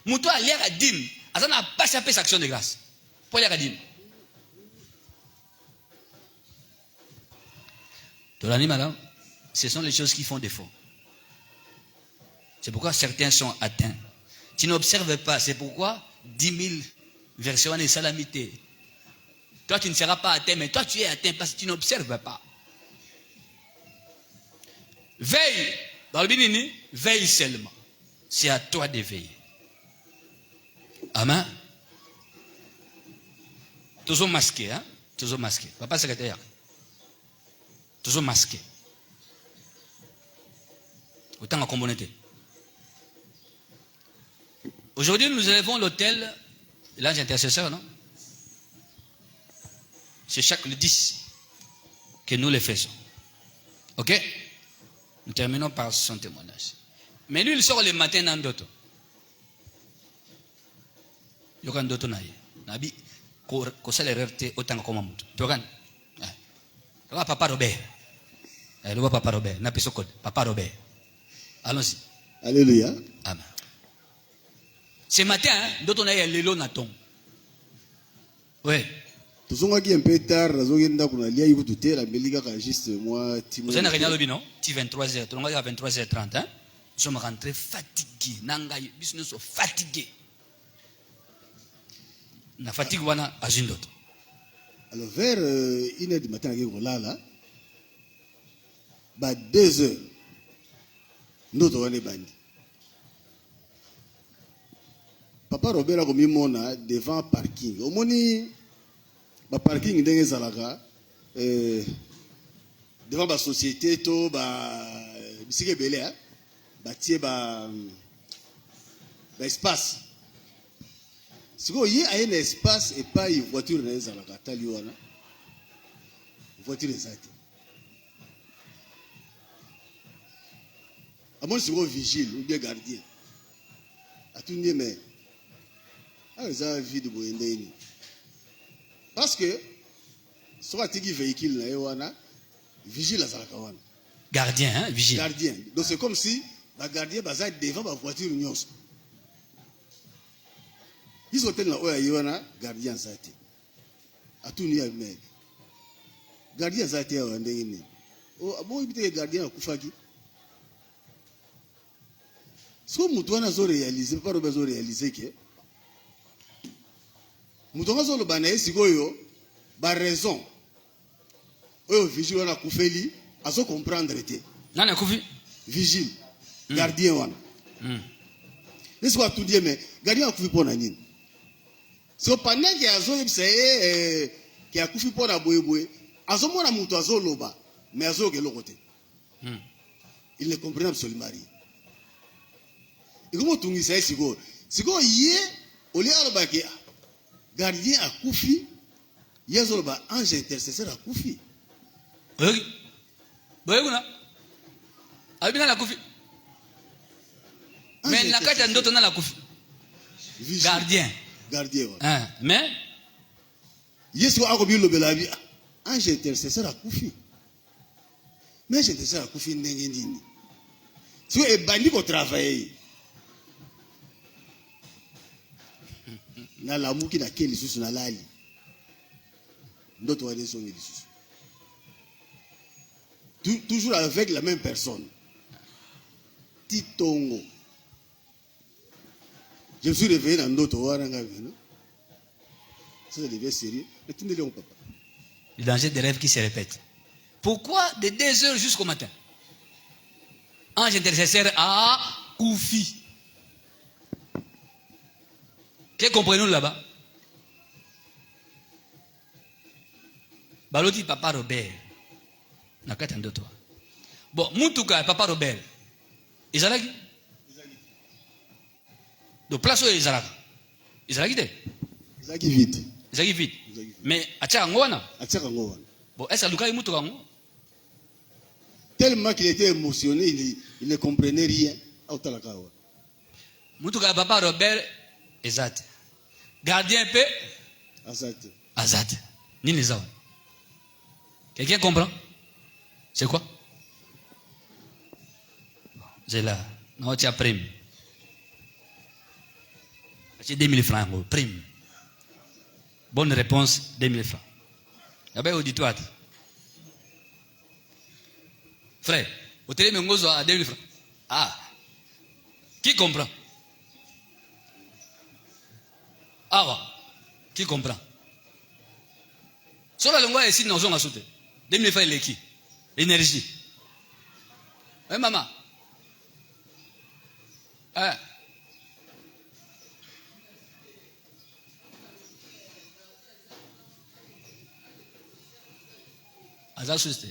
Mouta aliaka dim azana pasha pesa action de grâce. Pour aliaka dim. Tolani madame, ce sont les choses qui font défaut. C'est pourquoi certains sont atteints. Tu n'observes pas. C'est pourquoi 10 000 versions de salamité. Toi, tu ne seras pas atteint, mais toi, tu es atteint parce que tu n'observes pas. Veille. Dans le Bénini, veille seulement. C'est à toi de veiller. Amen. Toujours masqué, hein? Toujours masqué. Papa secrétaire. Toujours masqué. Autant en communauté. Aujourd'hui, nous élevons l'autel, l'ange intercesseur, non? C'est chaque le 10 que nous le faisons. Ok? Nous terminons par son témoignage. Mais lui, il sort le matin dans d'autres. Il y a d'autres naïe. Nabi, qu'on s'est l'erreur autant que comme tu regardes. Papa Robert. Le papa Robert. N'a pas ce code. Papa Robert. Allons-y. Alléluia. Amen. Ce matin, d'autres on a eu l'élo naton. Oui. Tout ce qui est un peu tard, la juste moi. Vous avez rien à non? 23h. Tout le monde à 23h30. Nous sommes rentrés fatigués. Nangaï, nous sommes fatigués. La fatigue, on a une autre. Alors, vers 1h du matin, à 2h, nous avons bandit. Papa Robert a commis mon devant parking. Au moni, le parking est devant la société, tout, c'est belé, espace. Si vous avez un espace et pas une voiture, une voiture est zate. À moins si vous vigile ou bien gardien. À tout le monde, ils ont vie de boyendeni. Parce que, soit tu as un véhicule, vigile à Zalakawan. Gardien, hein, vigile. Gardien. Donc c'est comme si le gardien est devant la voiture. Ils ont un gardien. A tout le monde. Gardien zate ya ndenge ni. Oh abo ibite gardien akufaki. So mutu wana zo réaliser pas robe zo réaliser que mutu wana zo lo bana sikoyo ba raison. Oyo vigile wana kufeli azo comprendre te. Nana kufi vigile gardien wana. Est-ce que tout dit mais gardien akufi pona nini? So pendant que azo yebise qui akufi pona boyeboye azomona mutu azoloba mais azogelo côté. Il ne comprend absolument rien. Et comment tungisa siko yé oli aloba ke gardien akufi yazoloba ange intercesseur akufi. Oui. Boyuna. Abina la kufi. Mais nakata ndoto na la kufi. Gardien. Gardien. Hein, mais Yesu akobi lobela bi ange intercesseur akufi. Mais ange intercesseur akufi ndenge ndini. Si e bandi ko travailler. Na la muki na keli susu na lali. Ndoto wale songi susu. Toujours avec la même personne. Titongo. Je me suis réveillé dans d'autres waranga. Ça devient sérieux. Mais papa. Le danger des rêves qui se répètent. Pourquoi de 2 heures jusqu'au matin? Ange intercesseur à Koufi. Que comprenons là-bas? Baloti papa Robert. Nakata ndoto. Bon, mutuka papa Robert. Izalaki? Donc place où Izalaki? Izalaki de? Izalaki vite. Izalaki vite. Mais acha ngona? Acha ngona. Bon, est-ce que Luka mutuka ngo? Tellement qu'il était émotionné, il ne comprenait rien. Mutuka papa Robert Ezat. Gardien P. Azat. Ni les hommes. Quelqu'un comprend? C'est quoi? C'est là. Non, tu as prime. C'est 2000 francs. Prime. Bonne réponse, 2000 francs. D'abord, auditoire. Frère, au télé, mais à 2000 francs. Ah. Qui comprend? Ah, ouais. Qui comprend? Sur la langue, ici, nous avons sauté. 2000 francs, il est qui? Énergie. Eh, maman. Eh. Aza souste.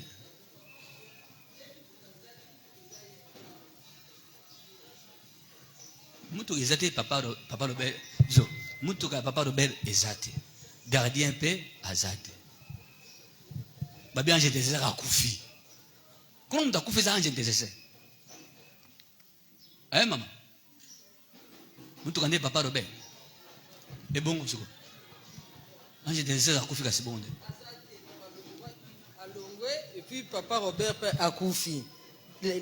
Mutu ezate papa Robert. Zo. Mutu ka papa Robert ezate. Gardien pe azate. Babi ange intercesseur akufi. Comment on t'a coupé ça ange intercesseur? Eh maman. Mutu kande papa Robert. Et bon c'est quoi? Ange intercesseur akufi ka c'est bon. Et puis papa Robert a Koufi.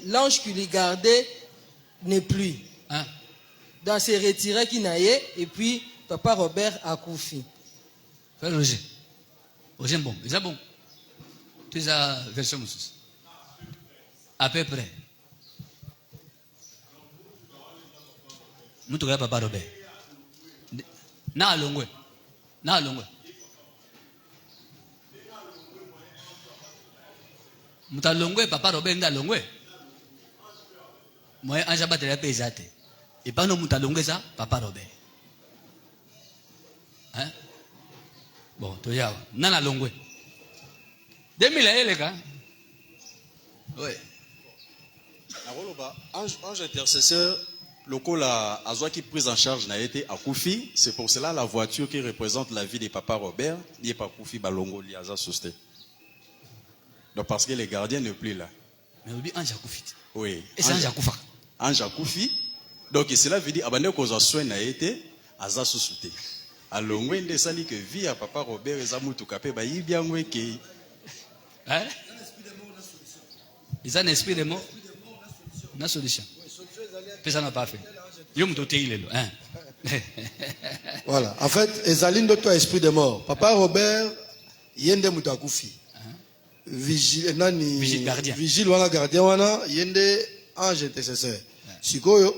L'ange qui lui gardait n'est plus. Hein? Dans ses retirés qui naillait, et puis papa Robert a Koufi. Frère Roger. Roger bon. Ils sont bon. Tu as version à peu près. Nous te regardons papa Robert. Na longwe. Na longwe. Muta longwe papa Robert nda longwe. Moi anja batela pe ezate. Et pas non muta longwe ça papa Robert. Hein? Bon, to ya nana longwe. 2000 eleka. Oui. Ange intercesseur, local a qui prise en charge n'a été à Koufi. C'est pour cela la voiture qui représente la vie de papa Robert n'est pas Koufi Balongo Liaza Sosté. Donc parce que les gardiens ne plus là. Mais oui, Ange Koufi. Oui. Et c'est Ange Koufa. Ange Koufi. Donc cela veut dire abandonner cause à soin n'a été Aza Sosté. Alors on de sali que vie à papa Robert et Zamou tout capé ba y bien ouais que. Hein? Ils ont un esprit de mort. Une solution. Ça n'a pas fait. Voilà. En fait, Ezaline de toi esprit de mort. Papa Robert, yende mutakufi. Vigile gardien. Vigile wana gardien wana yende ange intercesseur. Sikoyo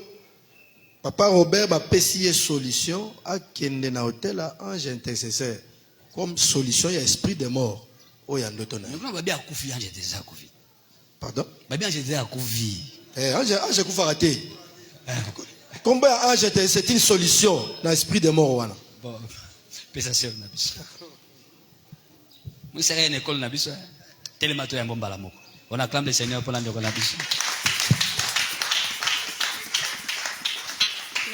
Papa Robert ba pesiye solution à kende na hôtel à ange intercesseur comme solution il y a esprit de mort. Oyandotona. Pardon? Ange kufarate. Combien ange c'est une solution dans l'esprit de mort wana. Bon, pesation na biso. Moi c'est une école na biso. Telemato ya mbomba la moko. On acclame le Seigneur pour la ndoko na biso.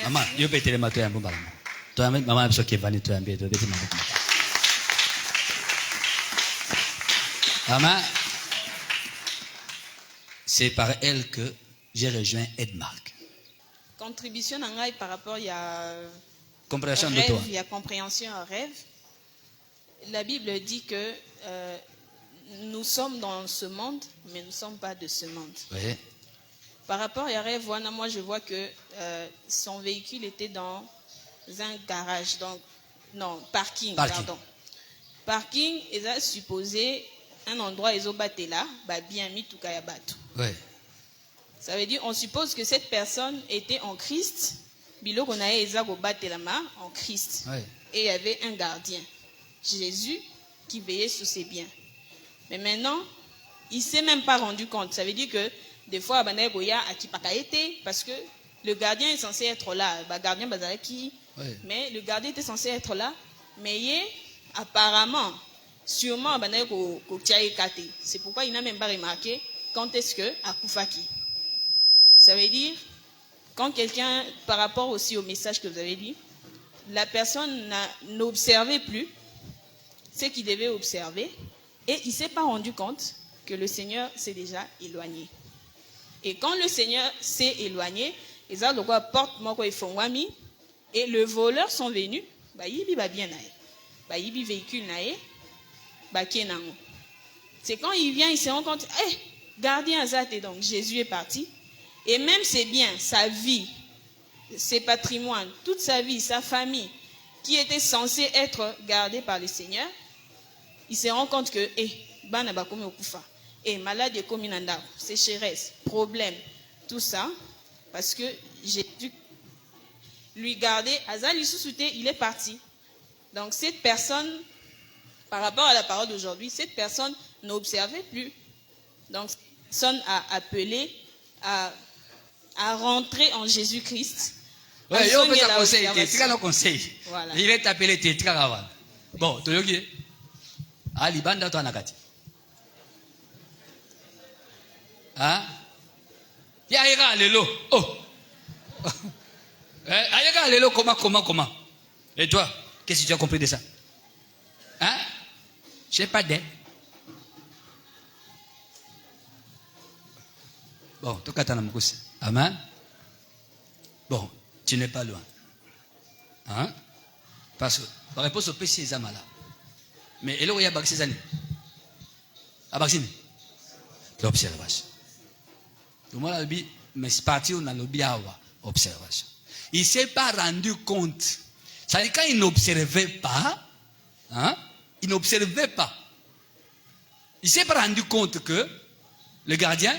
Maman, yo pe telemato ya mbomba la moko. Toi maman biso qui vani toi ambie toi beti maman. Maman, c'est par elle que j'ai rejoint Edmark. Contribution en rêve par rapport à compréhension rêve, de toi. Il y a compréhension en rêve. La Bible dit que nous sommes dans ce monde, mais nous ne sommes pas de ce monde. Oui. Par rapport à rêve, voilà, moi je vois que son véhicule était dans un garage, donc non, parking. Pardon. Parking, ils ont supposé un endroit ils ont battu là, bah bien mis tout cas bateau. Oui. Ça veut dire, on suppose que cette personne était en Christ. Bilo qu'on a la main en Christ. Oui. Et il y avait un gardien, Jésus, qui veillait sur ses biens. Mais maintenant, il ne s'est même pas rendu compte. Ça veut dire que des fois, parce que le gardien est censé être là. Gardien Bazaraki, mais le gardien était censé être là. Mais apparemment, sûrement, c'est pourquoi il n'a même pas remarqué quand est-ce que Akufaki. Ça veut dire, quand quelqu'un, par rapport aussi au message que vous avez dit, la personne n'observait plus ce qu'il devait observer et il ne s'est pas rendu compte que le Seigneur s'est déjà éloigné. Et quand le Seigneur s'est éloigné, ils ont quoi porte moko ifongwami et le voleur sont venus, yibi ba bien nae. Yibi véhicule nae, kenango. C'est quand il vient, il se rend compte, gardien azate, donc Jésus est parti. Et même ses biens, sa vie, ses patrimoines, toute sa vie, sa famille, qui était censée être gardée par le Seigneur, il se rend compte que, maladie comme sécheresse, problème, tout ça, parce que j'ai dû lui garder, Azali sous-souté, il est parti. Donc cette personne, par rapport à la parole d'aujourd'hui, cette personne n'observait plus. Donc cette personne a appelé à rentrer en Jésus-Christ. Oui, il y a un conseil. Voilà. Il est appelé Tétragawa. Bon, tu vois, Ali Banda to anakati. Hein? Yaïra lelo. Oh. Yaïra lelo, comment? Et toi, qu'est-ce que tu as compris de ça? Hein? Je sais pas d'aide. Bon, tout cas, amen. Bon, tu n'es pas loin. Hein? Parce que la réponse au péché est là. Mais il y a des années. L'observation. Tout le monde a dit, mais c'est parti, on a l'observation. Il ne s'est pas rendu compte. Ça veut dire quand il n'observait pas, hein? Il n'observait pas. Il ne s'est pas rendu compte que le gardien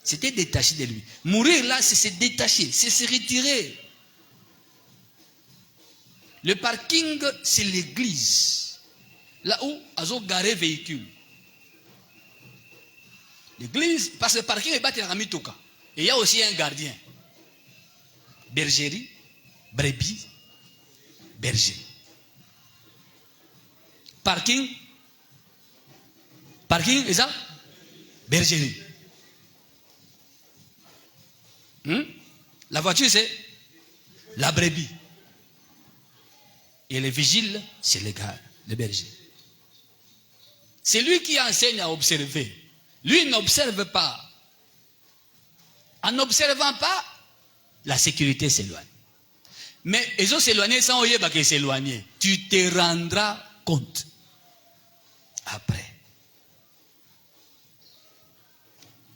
s'était détaché de lui. Mourir là, c'est se détacher, c'est se retirer. Le parking, c'est l'église. Là où ils ont garé véhicule. L'église, parce que le parking est battu dans Mitoka. Et il y a aussi un gardien. Bergerie, brebis, berger. Parking, et ça, bergerie. La voiture, c'est la brebis. Et le vigile, c'est le berger. C'est lui qui enseigne à observer. Lui n'observe pas. En n'observant pas, la sécurité s'éloigne. Mais ils ont s'éloigné sans oyer qu'ils s'éloigner. Tu te rendras compte. Après.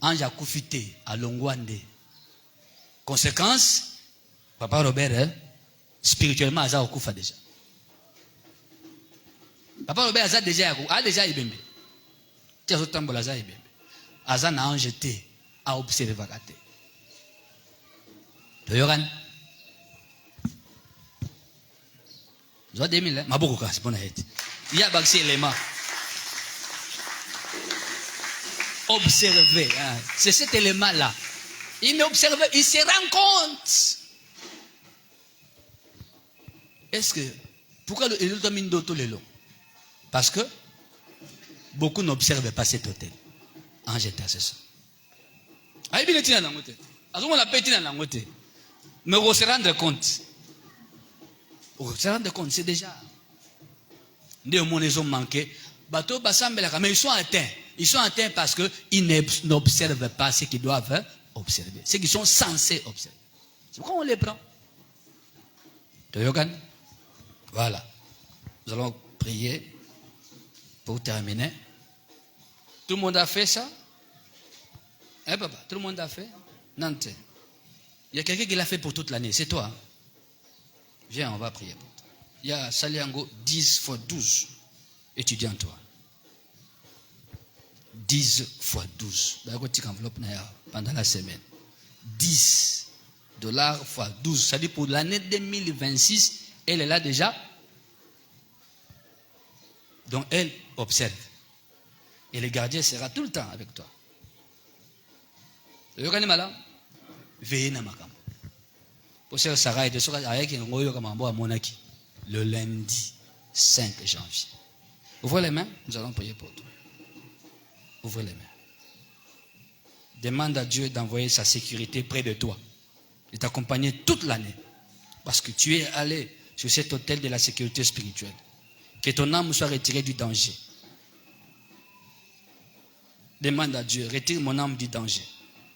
ange a koufité à Longwande. Conséquence, Papa Robert, spirituellement, Aza Okoufa déjà. Papa Robert a déjà ibembe. Tia Zotambola Aza ibembe. Aza na ange te à observer vagate. Yogan. Zoa 2000, Maboko c'est bon à être. Il y a baxé élément. Observer, hein. C'est cet élément-là. Il observe, il se rend compte. Est-ce que, pourquoi le domine d'auto le long? Parce que beaucoup n'observent pas cet hôtel. Ange intercesseur. Ah, il est dans la montée. On l'a pété dans la montée. Mais on se rendre compte. On se rendre compte, c'est déjà. Des hommes, ils ont manqué. Bateau, mais ils sont atteints. Ils sont atteints parce qu'ils n'observent pas ce qu'ils doivent observer. Ce qu'ils sont censés observer. C'est pourquoi on les prend. Toyogan. Voilà. Nous allons prier pour terminer. Tout le monde a fait ça? Hein, papa? Tout le monde a fait? Nantes. Il y a quelqu'un qui l'a fait pour toute l'année. C'est toi. Hein? Viens, on va prier pour toi. Il y a Saliango 10 fois 12 étudiants, toi. 10 fois 12. Pendant la semaine. 10 $ fois 12. C'est-à-dire pour l'année 2026, elle est là déjà. Donc elle observe. Et le gardien sera tout le temps avec toi. Veillez na makam. Pour ça, Sarah était le lundi 5 janvier. Ouvrez les mains, nous allons prier pour toi. Ouvrez les mains. Demande à Dieu d'envoyer sa sécurité près de toi et t'accompagner toute l'année. Parce que tu es allé sur cet hôtel de la sécurité spirituelle. Que ton âme soit retirée du danger. Demande à Dieu, retire mon âme du danger.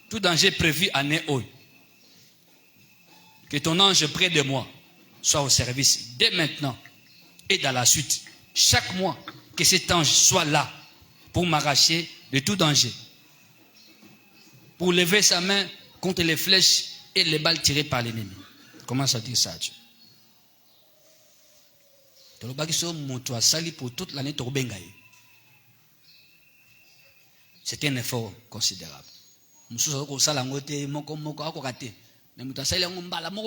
Tout danger prévu en Néo. Que ton ange près de moi soit au service dès maintenant et dans la suite. Chaque mois, que cet ange soit là pour m'arracher de tout danger. Pour lever sa main contre les flèches et les balles tirées par l'ennemi. Commence à dire ça à Dieu. Pour toute l'année, c'est un effort considérable.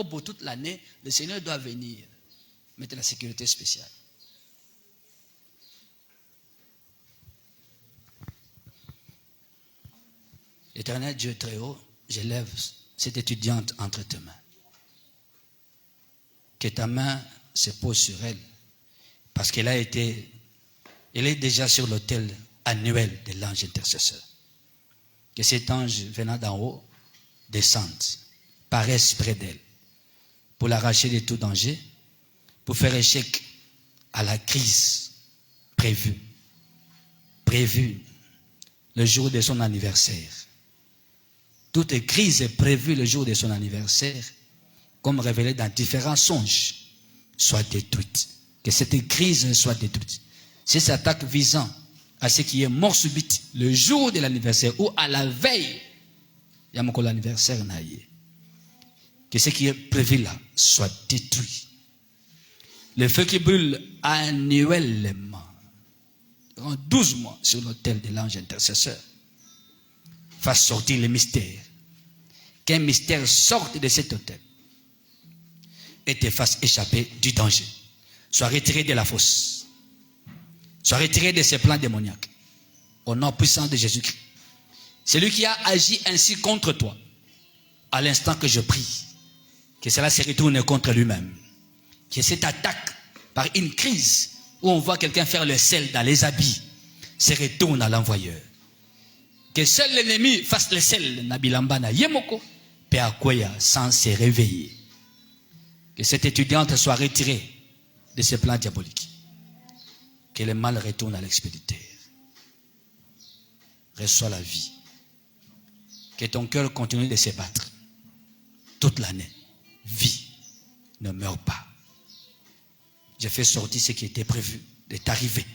Pour toute l'année, le Seigneur doit venir mettre la sécurité spéciale. Éternel Dieu très haut, j'élève cette étudiante entre tes mains. Que ta main se pose sur elle, parce qu'elle est déjà sur l'autel annuel de l'ange intercesseur. Que cet ange venant d'en haut descende, paraisse près d'elle, pour l'arracher de tout danger, pour faire échec à la crise prévue le jour de son anniversaire. Toute crise est prévue le jour de son anniversaire, comme révélé dans différents songes, soit détruite. Que cette crise soit détruite. Ces attaques visant à ce qui est mort subite le jour de l'anniversaire ou à la veille, il y a mon l'anniversaire naïe. Que ce qui est prévu là soit détruit. Le feu qui brûle annuellement, durant 12 mois sur l'autel de l'ange intercesseur, fasse sortir le mystère. Qu'un mystère sorte de cet autel et te fasse échapper du danger. Sois retiré de la fosse. Sois retiré de ces plans démoniaques. Au nom puissant de Jésus-Christ. Celui qui a agi ainsi contre toi, à l'instant que je prie, que cela se retourne contre lui-même. Que cette attaque par une crise où on voit quelqu'un faire le sel dans les habits se retourne à l'envoyeur. Que seul l'ennemi fasse le sel Nabilambana Yemoko Peakoya sans se réveiller. Que cette étudiante soit retirée de ces plans diaboliques. Que le mal retourne à l'expéditeur. Reçois la vie. Que ton cœur continue de se battre toute l'année. Vie, ne meurs pas. J'ai fait sortir ce qui était prévu de t'arriver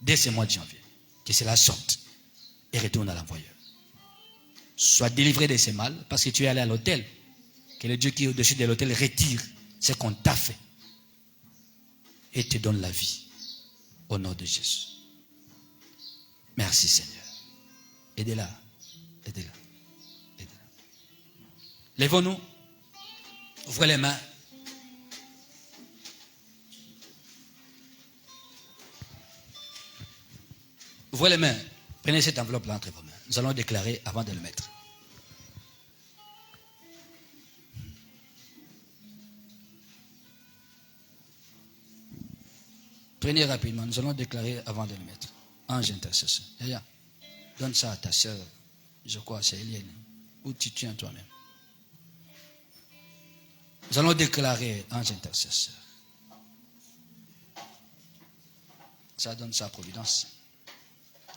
dès ce mois de janvier. Que cela sorte et retourne à l'envoyeur. Sois délivré de ces mal parce que tu es allé à l'autel. Que le Dieu qui est au-dessus de l'autel retire ce qu'on t'a fait et te donne la vie. Au nom de Jésus. Merci Seigneur. Aidez-la. Aidez-la. Aidez-la. Lèvons-nous. Ouvrez les mains. Ouvrez les mains. Prenez cette enveloppe-là entre vos mains. Nous allons déclarer avant de le mettre. Prenez rapidement. Nous allons déclarer avant de le mettre. Ange intercesseur. Yaya, donne ça à ta soeur. Je crois c'est Eliane. Ou tu tiens toi-même. Nous allons déclarer ange intercesseur. Ça donne sa providence.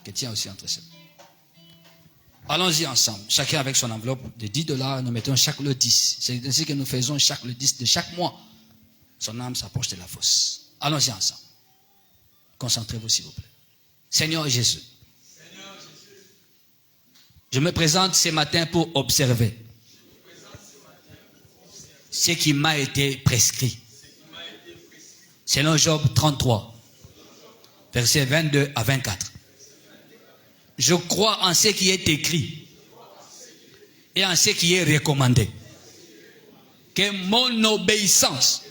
Que tient aussi entre ses mains. Allons-y ensemble. Chacun avec son enveloppe de $10. Nous mettons chaque le 10. C'est ainsi que nous faisons chaque le 10 de chaque mois. Son âme s'approche de la fosse. Allons-y ensemble. Concentrez-vous s'il vous plaît. Seigneur Jésus. Je me présente ce matin pour observer ce qui m'a été prescrit. Selon Job 33, versets 22 à 24. Je crois en ce qui est écrit et en ce qui est recommandé. Que mon obéissance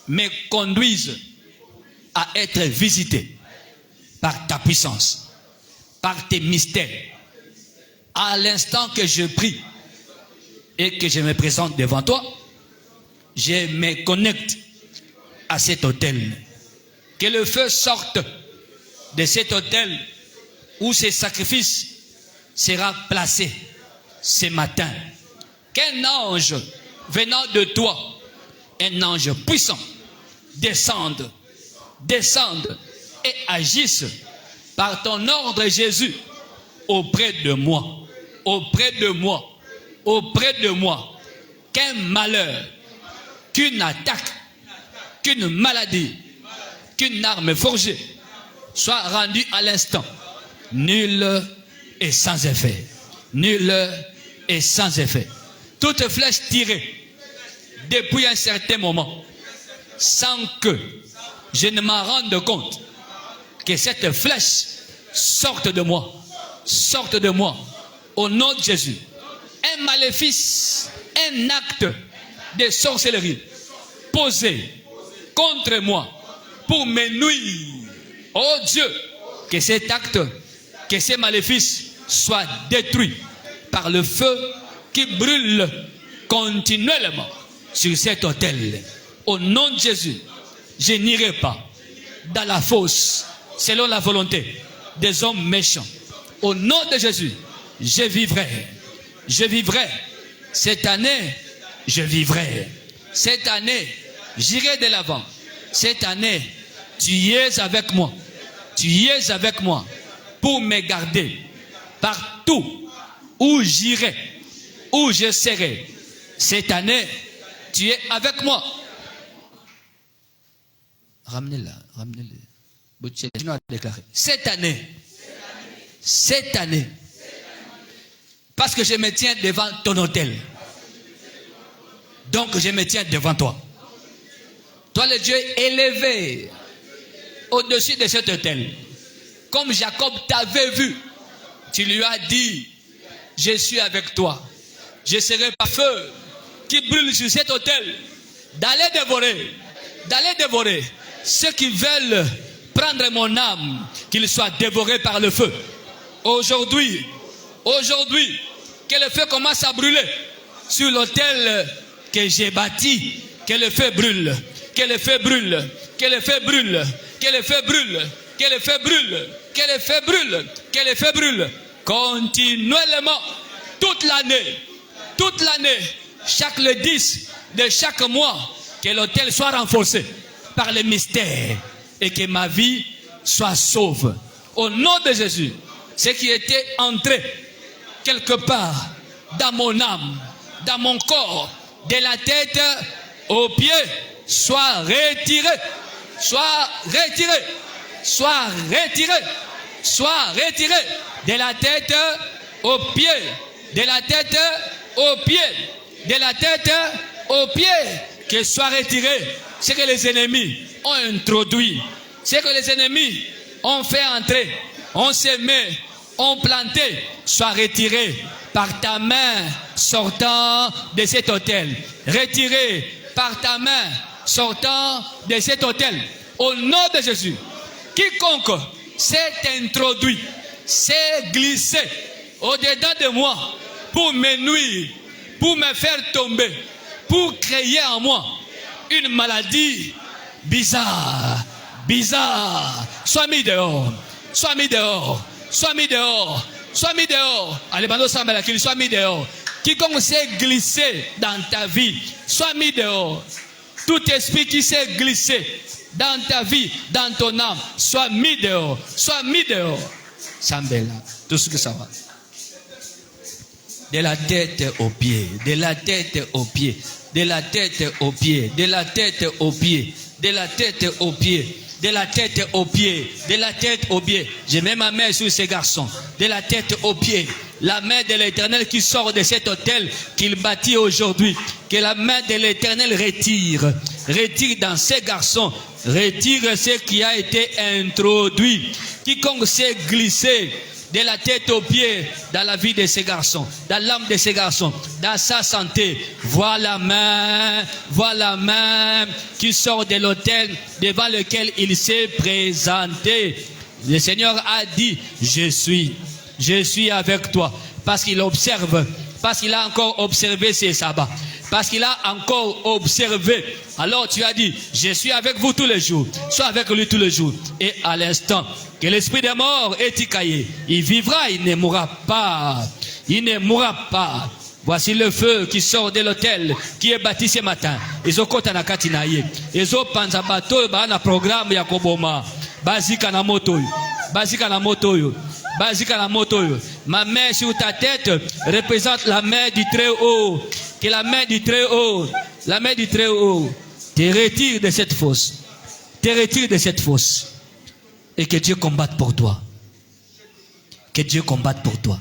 me conduise à être visité par ta puissance, par tes mystères. À l'instant que je prie et que je me présente devant toi, je me connecte à cet autel. Que le feu sorte de cet autel où ce sacrifice sera placé ce matin. Qu'un ange venant de toi, un ange puissant, descende et agisse par ton ordre, Jésus, auprès de moi. Qu'un malheur, qu'une attaque, qu'une maladie, qu'une arme forgée soit rendue à l'instant nulle et sans effet. Toute flèche tirée depuis un certain moment, sans que je ne m'en rende compte, que cette flèche sorte de moi, au nom de Jésus. Un maléfice, un acte de sorcellerie posé contre moi pour me nuire. Oh Dieu, que cet acte, que ces maléfices soient détruits par le feu qui brûle continuellement sur cet autel. Au nom de Jésus, je n'irai pas dans la fosse selon la volonté des hommes méchants. Au nom de Jésus, je vivrai. Cette année, je vivrai. Cette année, j'irai de l'avant. Cette année, tu es avec moi. Pour me garder partout où j'irai, où je serai. Cette année, tu es avec moi. Ramenez-la. Continuez à déclarer. Cette année, parce que je me tiens devant ton autel. Donc je me tiens devant toi. Toi le Dieu élevé au-dessus de cet autel. Comme Jacob t'avait vu, tu lui as dit, je suis avec toi. Je serai par feu qui brûle sur cet autel, d'aller dévorer ceux qui veulent prendre mon âme, qu'ils soient dévorés par le feu. Aujourd'hui, que le feu commence à brûler sur l'autel que j'ai bâti, que le feu brûle, continuellement, toute l'année, chaque le 10 de chaque mois, que l'autel soit renforcé par les mystères et que ma vie soit sauve. Au nom de Jésus, ce qui était entré quelque part dans mon âme, dans mon corps, de la tête aux pieds, soit retiré de la tête aux pieds, de la tête aux pieds, de la tête aux pieds, que soit retiré ce que les ennemis ont introduit, ce que les ennemis ont fait entrer, ont semé, ont planté, soit retiré par ta main sortant de cet hôtel. Retiré par ta main sortant de cet hôtel. Au nom de Jésus, quiconque s'est introduit, s'est glissé au-dedans de moi pour me nuire, pour me faire tomber, pour créer en moi une maladie bizarre, bizarre, sois mis dehors, sois mis dehors, sois mis dehors, sois mis dehors. Allez, bando sambala qu'il soit mis dehors. Quiconque s'est glissé dans ta vie, sois mis dehors. Tout esprit qui s'est glissé dans ta vie, dans ton âme, sois mis dehors, sois mis dehors. Sambela, tout ce que ça va. De la tête aux pieds, de la tête aux pieds, de la tête aux pieds, de la tête aux pieds, de la tête aux pieds, de la tête aux pieds, de la tête aux pieds. Je mets ma main sur ces garçons, de la tête aux pieds. La main de l'Éternel qui sort de cet hôtel qu'il bâtit aujourd'hui. Que la main de l'Éternel retire dans ces garçons, retire ce qui a été introduit. Quiconque s'est glissé de la tête aux pieds dans la vie de ces garçons, dans l'âme de ces garçons, dans sa santé, vois la main qui sort de l'autel devant lequel il s'est présenté. Le Seigneur a dit, je suis avec toi, parce qu'il observe, parce qu'il a encore observé ses sabbats, parce qu'il a encore observé. Alors tu as dit, je suis avec vous tous les jours, sois avec lui tous les jours. Et à l'instant que l'esprit des morts est écaillé, il vivra, il ne mourra pas. Il ne mourra pas. Voici le feu qui sort de l'hôtel qui est bâti ce matin. Ils ont kota na katinaye. Ils ont panza bateau na programme ya koboma. Bazika na moto. Bazika na moto. Bazika na moto. Ma main sur ta tête représente la main du Très-Haut. Que la main du Très-Haut, la main du Très-Haut te retire de cette fosse. Te retire de cette fosse. Et que Dieu combatte pour toi. Que Dieu combatte pour toi.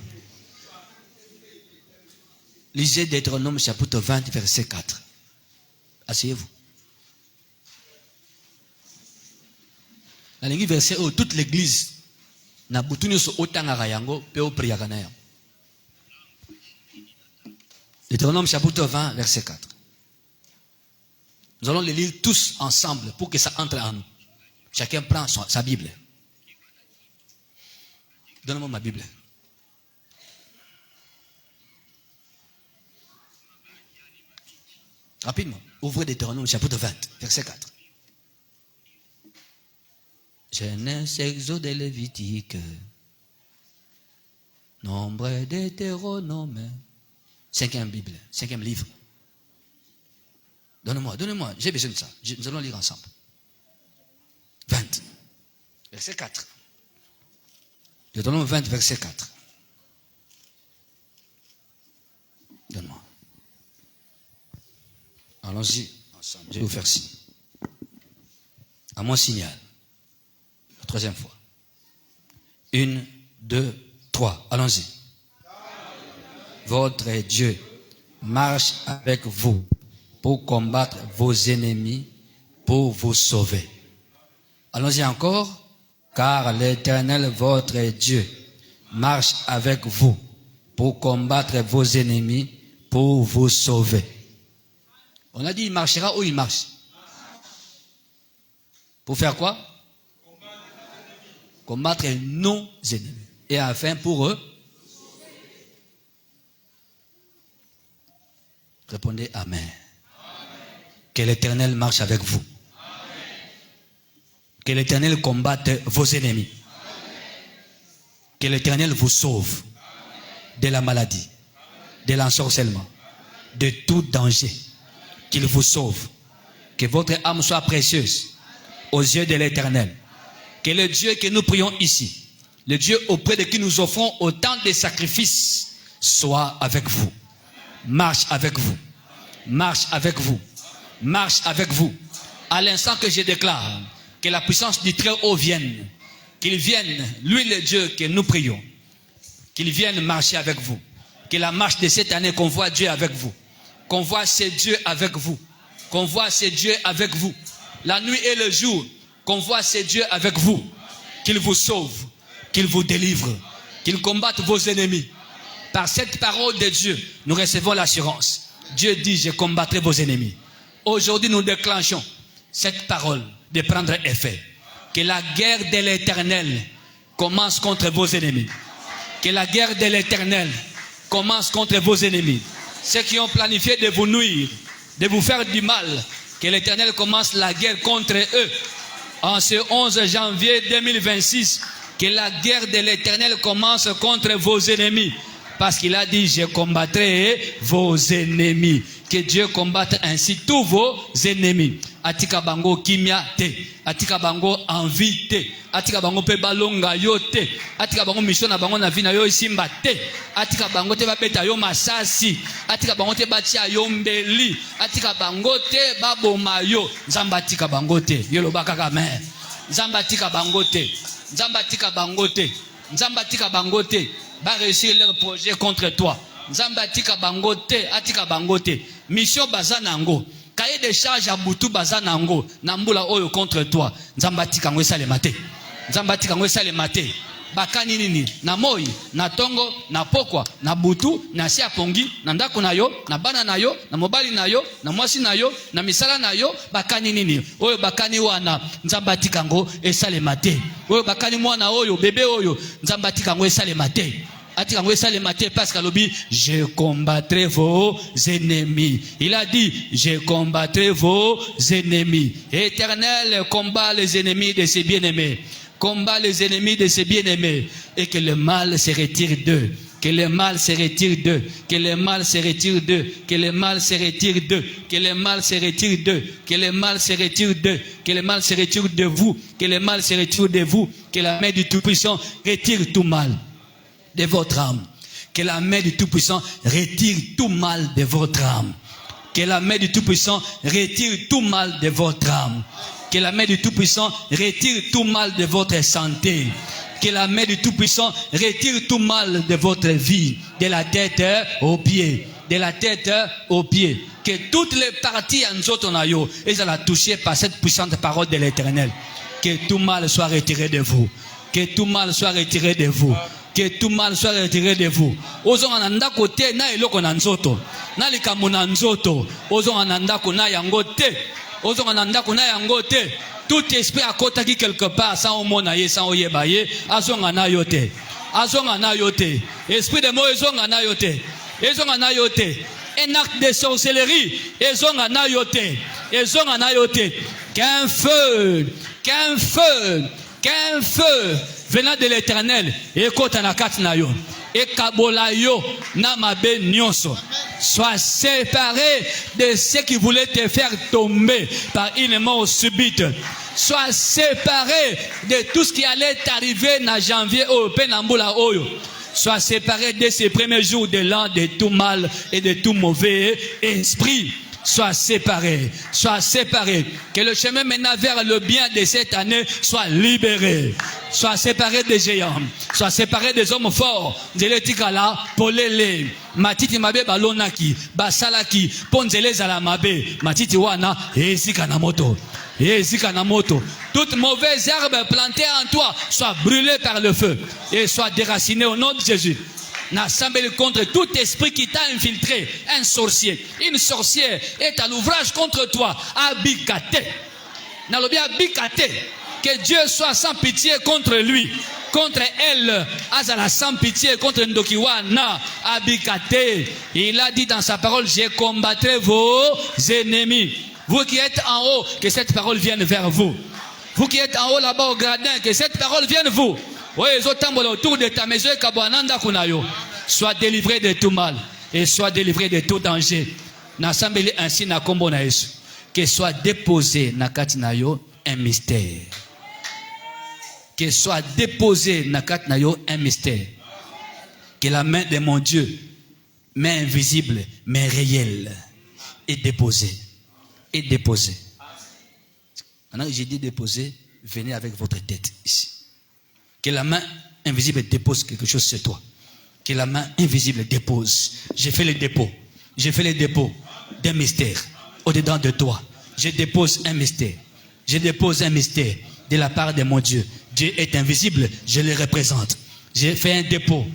Lisez Deutéronome chapitre 20, verset 4. Asseyez-vous. La ligne verset où toute l'église n'a pas tenu ce autant à Rayango, peu au priaganaire. Deutéronome chapitre 20, verset 4. Nous allons les lire tous ensemble pour que ça entre en nous. Chacun prend sa Bible. Donne-moi ma Bible. Rapidement, ouvrez Deutéronome chapitre 20, verset 4. Genèse, Exode et Lévitique. Nombre Deutéronome. Cinquième Bible, cinquième livre. Donnez-moi, j'ai besoin de ça. Nous allons lire ensemble. 20, verset 4. Deutéronome 20, verset 4. Donne-moi. Allons-y ensemble. Je vais vous faire signe. À mon signal. La troisième fois. 1, 2, 3. Allons-y. Votre Dieu marche avec vous pour combattre vos ennemis, pour vous sauver. Allons-y encore. Car l'Éternel, votre Dieu, marche avec vous pour combattre vos ennemis, pour vous sauver. On a dit il marchera ou il marche? Pour faire quoi? Combattre nos ennemis. Et afin pour eux. Répondez Amen. Que l'Éternel marche avec vous. Que l'Éternel combatte vos ennemis. Que l'Éternel vous sauve de la maladie, de l'ensorcellement, de tout danger. Qu'il vous sauve. Que votre âme soit précieuse aux yeux de l'Éternel. Que le Dieu que nous prions ici, le Dieu auprès de qui nous offrons autant de sacrifices, soit avec vous. Marche avec vous. Marche avec vous. Marche avec vous. À l'instant que je déclare que la puissance du Très-Haut vienne, qu'il vienne, lui le Dieu que nous prions, qu'il vienne marcher avec vous, Que la marche de cette année, qu'on voit Dieu avec vous. Qu'on voit c'est Dieu avec vous. Qu'on voit c'est Dieu avec vous. La nuit et le jour, qu'on voit c'est Dieu avec vous. Qu'il vous sauve, qu'il vous délivre, qu'il combatte vos ennemis. Par cette parole de Dieu, nous recevons l'assurance. Dieu dit, je combattrai vos ennemis. Aujourd'hui, nous déclenchons cette parole de prendre effet. Que la guerre de l'Éternel commence contre vos ennemis. Que la guerre de l'Éternel commence contre vos ennemis. Ceux qui ont planifié de vous nuire, de vous faire du mal, que l'Éternel commence la guerre contre eux. En ce 11 janvier 2026, que la guerre de l'Éternel commence contre vos ennemis. Parce qu'il a dit, je combattrai vos ennemis. Que Dieu combatte ainsi tous vos ennemis. Atika bango kimia te. Atika bango envie te. Atika bango pe balonga yo te. Atika bango mission na bango na vina yo isimba te. Atika bango te babeta yo masasi. Atika bango te batia yo mbeli. Atika bango te baboma yo. Nzamba atika bango te. Yolo bakaka me. Nzamba atika bango te. Nzamba atika bango te. Nzamba atika bango te. Va réussir leur projet contre toi. Nzamba atika bango te. Atika bango te. Mission bazanango. Cahier de charge à Boutou bazanango. Nambula oyo contre toi. Nzamba atika ngo sale mate. Nzamba atika ngo sale mate. Bakani nini? Na moi, na tongo, na pokwa, na butu, na sia pongi, na ndako na yo, na bana na yo, na mobali na yo, na mwasi na yo, na misala na yo, bakani nini? Oyo bakani wana, nzamba atika ngo esale mate. Oyo bakani mwana oyo, bébé oyo, nzamba atika ngo esale mate. Atika ngo esale mate parce que lobi, je combattrai vos ennemis. Il a dit, je combattrai vos ennemis. Éternel combat les ennemis de ses bien-aimés. Combat les ennemis de ses bien-aimés et que le mal se retire d'eux. Que le mal se retire d'eux. Que le mal se retire d'eux. Que le mal se retire d'eux. Que le mal se retire d'eux. Que le mal se retire d'eux. Que le mal se retire de vous. Que le mal se retire de vous. Que la main du Tout-Puissant retire tout mal de votre âme. Que la main du Tout-Puissant retire tout mal de votre âme. Que la main du Tout-Puissant retire tout mal de votre âme. Que la main du Tout-Puissant retire tout mal de votre santé. Que la main du Tout-Puissant retire tout mal de votre vie. De la tête aux pieds. De la tête aux pieds. Que toutes les parties en Zotonayo, elles soient touchées par cette puissante parole de l'Éternel. Que tout mal soit retiré de vous. Que tout mal soit retiré de vous. Que tout mal soit retiré de vous. Ozon ananda kote na eloko na nzoto. Na likambo na nzoto. Ozon ananda ko na yango te. Ozon ananda ko na yango te. Tout esprit à côté qui quelque part sans omona ye sans oyeba ye azon ana yote. Azon ana yote. Esprit de mot ezon ana yote. Ezon ana yote. Un acte de sorcellerie ezon ana yote. Ezon ana yote. Qu'un feu venant de l'Éternel, écoute na katnayo, et kabolayo namabe nyonso, sois séparé de ceux qui voulaient te faire tomber par une mort subite. Sois séparé de tout ce qui allait t'arriver na janvier au penambula oyo. Sois séparé de ces premiers jours de l'an de tout mal et de tout mauvais esprit. Sois séparé, sois séparé. Que le chemin menant vers le bien de cette année soit libéré. Sois séparé des géants, sois séparé des hommes forts. Nzeletikala, polele, matiti mabe balonaki, basalaki, ponzele zala mabe, matiti wana, ezika na moto. Ezika na moto. Toute mauvaise herbe plantée en toi soit brûlée par le feu et soit déracinée au nom de Jésus. N'assemble contre tout esprit qui t'a infiltré, un sorcier, une sorcière est à l'ouvrage contre toi. Abikate. Nalobi abikate. Que Dieu soit sans pitié contre lui, contre elle. Azala sans pitié contre Ndokiwana. Abikate. Il a dit dans sa parole, je combattrai vos ennemis. Vous qui êtes en haut, que cette parole vienne vers vous. Vous qui êtes en haut là-bas au gradin, que cette parole vienne vous. Autour de ta maison, sois délivré de tout mal et sois délivré de tout danger. N'assemblez ainsi na kombo na Yesu. Que soit déposé na katinayo un mystère. Que soit déposé na katinayo un mystère. Que la main de mon Dieu, main invisible mais réelle, est déposée. Est déposée. Maintenant j'ai dit déposer, venez avec votre tête ici. Que la main invisible dépose quelque chose sur toi. que la main invisible dépose. J'ai fait le dépôt. J'ai fait le dépôt d'un mystère au-dedans de toi. Je dépose un mystère. Je dépose un mystère de la part de mon Dieu. Dieu est invisible, je le représente. J'ai fait un dépôt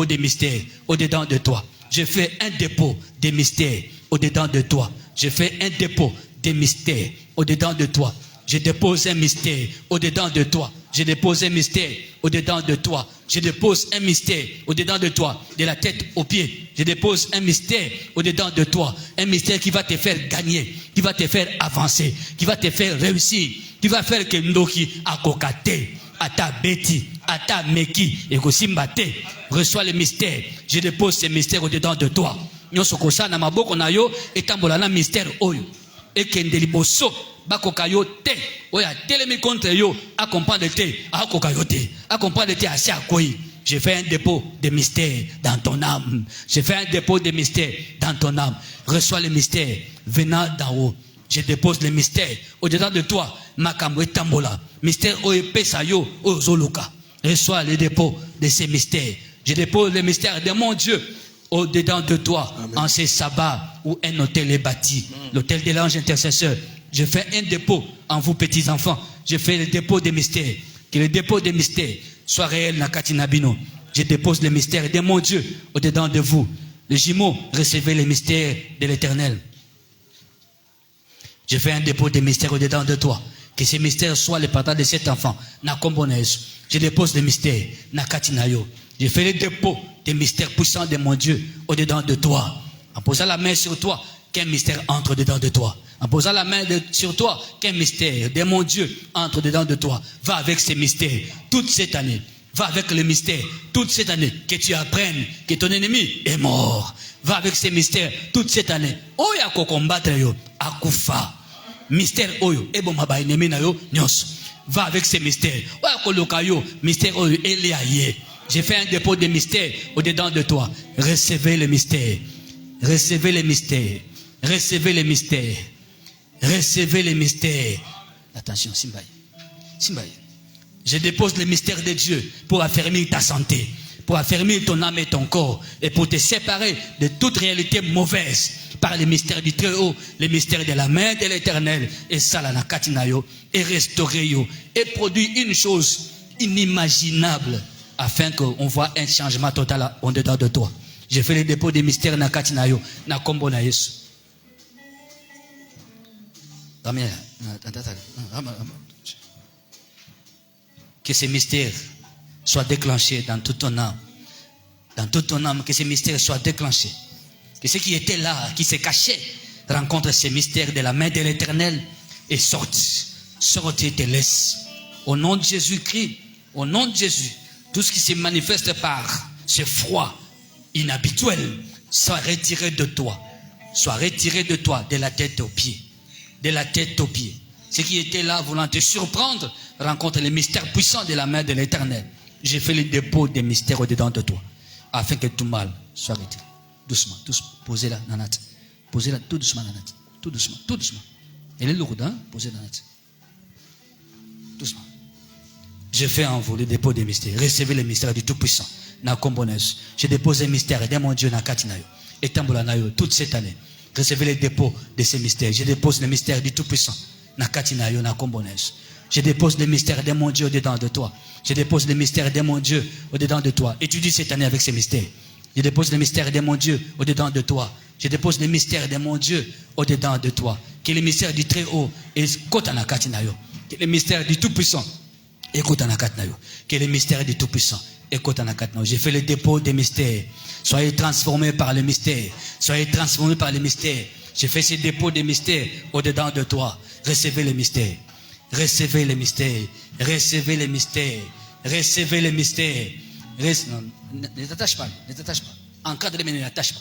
de mystère au-dedans de toi. Je fais un dépôt de mystère au-dedans de toi. Je fais un dépôt de mystère au-dedans de toi. Je dépose un mystère au-dedans de toi. Je dépose un mystère au-dedans de toi. Je dépose un mystère au-dedans de toi, de la tête aux pieds. Je dépose un mystère au-dedans de toi. Un mystère qui va te faire gagner, qui va te faire avancer, qui va te faire réussir, qui va faire que Ndoki akokate, ata beti, ata meki, et kosimbate. Reçois le mystère. Je dépose ce mystère au-dedans de toi. Nyonso kosana maboko na yo etambola na mystère oyo. Ekende liboso bakoka yo te oya telemi contre yo a comprendre te a koka yo te a comprendre te asi akoyi. J'ai fait un dépôt de mystère dans ton âme. J'ai fait un dépôt de mystère dans ton âme. Reçois le mystère venant d'en haut. Je dépose le mystère au-dedans de toi. Makambo etambola mystère oyo pesa yo ozoluka. Reçois le dépôt de ces mystères. Je dépose le mystère de mon Dieu au-dedans de toi. Amen. En ces sabbats où un hôtel est bâti, l'hôtel de l'ange intercesseur. Je fais un dépôt en vous petits enfants. Je fais le dépôt des mystères. Que le dépôt des mystères soit réel na katinabino. Je dépose le mystère de mon Dieu au-dedans de vous. Les jumeaux, recevez les mystères de l'Éternel. Je fais un dépôt de mystères au-dedans de toi. Que ces mystères soient le partage de cet enfant. Na kombonesu. Je dépose le mystère na katinayo. Je fais le dépôt des mystères puissants de mon Dieu au-dedans de toi. En posant la main sur toi, qu'un mystère entre dedans de toi. En posant la main sur toi, qu'un mystère de mon Dieu entre dedans de toi. Va avec ces mystères toute cette année. Va avec le mystère toute cette année. Que tu apprennes que ton ennemi est mort. Va avec ces mystères toute cette année. Oya ko combattre yo akufa. Mystère oyo ebo maba ennemi na yo nyos. Va avec ces mystères. Oya ko lokayo mystère oyo eliaye. J'ai fait un dépôt de mystère au-dedans de toi. Recevez le mystère. Recevez le mystère. Recevez le mystère. Recevez le mystère. Attention, Simbaï. Simbaï. Je dépose le mystère de Dieu pour affermir ta santé, pour affermir ton âme et ton corps, et pour te séparer de toute réalité mauvaise par le mystère du Très-Haut, le mystère de la main de l'Éternel, et salana katinayo, et restaurer yo, et produire une chose inimaginable, afin qu'on voit un changement total en dedans de toi. J'ai fait le dépôt des mystères na katinayo, na kombo na Yesu. Que ces mystères soient déclenchés dans toute ton âme. Dans toute ton âme, que ces mystères soient déclenchés. Que ceux qui étaient là, qui se cachaient, rencontrent ces mystères de la main de l'Éternel et sortent. Sortent et te laissent. Au nom de Jésus-Christ, au nom de Jésus, tout ce qui se manifeste par ce froid inhabituel soit retiré de toi. Soit retiré de toi, de la tête aux pieds. De la tête aux pieds. Ceux qui étaient là voulant te surprendre rencontrent les mystères puissants de la main de l'Éternel. J'ai fait le dépôt des mystères au-dedans de toi, afin que tout mal soit retiré. Doucement, doucement. Posez-la, Nanat. Posez-la tout doucement, Nanat. Tout doucement, tout doucement. Elle est lourde, hein? Posez-la, Nanat. Doucement. Je fais en vous le dépôt des mystères. Recevez les mystères du Tout-Puissant. Na kombonesu. Je dépose les mystères de mon Dieu na katinayo. Et tambolanayo toute cette année. Recevez les dépôts de ces mystères. Je dépose les mystères du Tout-Puissant. Na katinayo na kombonesu. Je dépose les mystères de mon Dieu au-dedans de toi. Je dépose les mystères de mon Dieu au-dedans de toi. Étudie cette année avec ces mystères. Je dépose les mystères de mon Dieu au-dedans de toi. Je dépose les mystères de mon Dieu au-dedans de toi. Que les mystères du Très-Haut écoute na katinayo. Que les mystères du Tout-Puissant écoute na katinayo. Que les mystères du Tout-Puissant écoute na katinayo. J'ai fait le dépôt des mystères. Soyez transformés par le mystère. Soyez transformés par le mystère. J'ai fait ce dépôt des mystères au-dedans de toi. Recevez les mystères. Recevez les mystères. Recevez les mystères. Recevez les mystères. Ne t'attache pas. Ne t'attache pas. Encadre, mais ne t'attache pas.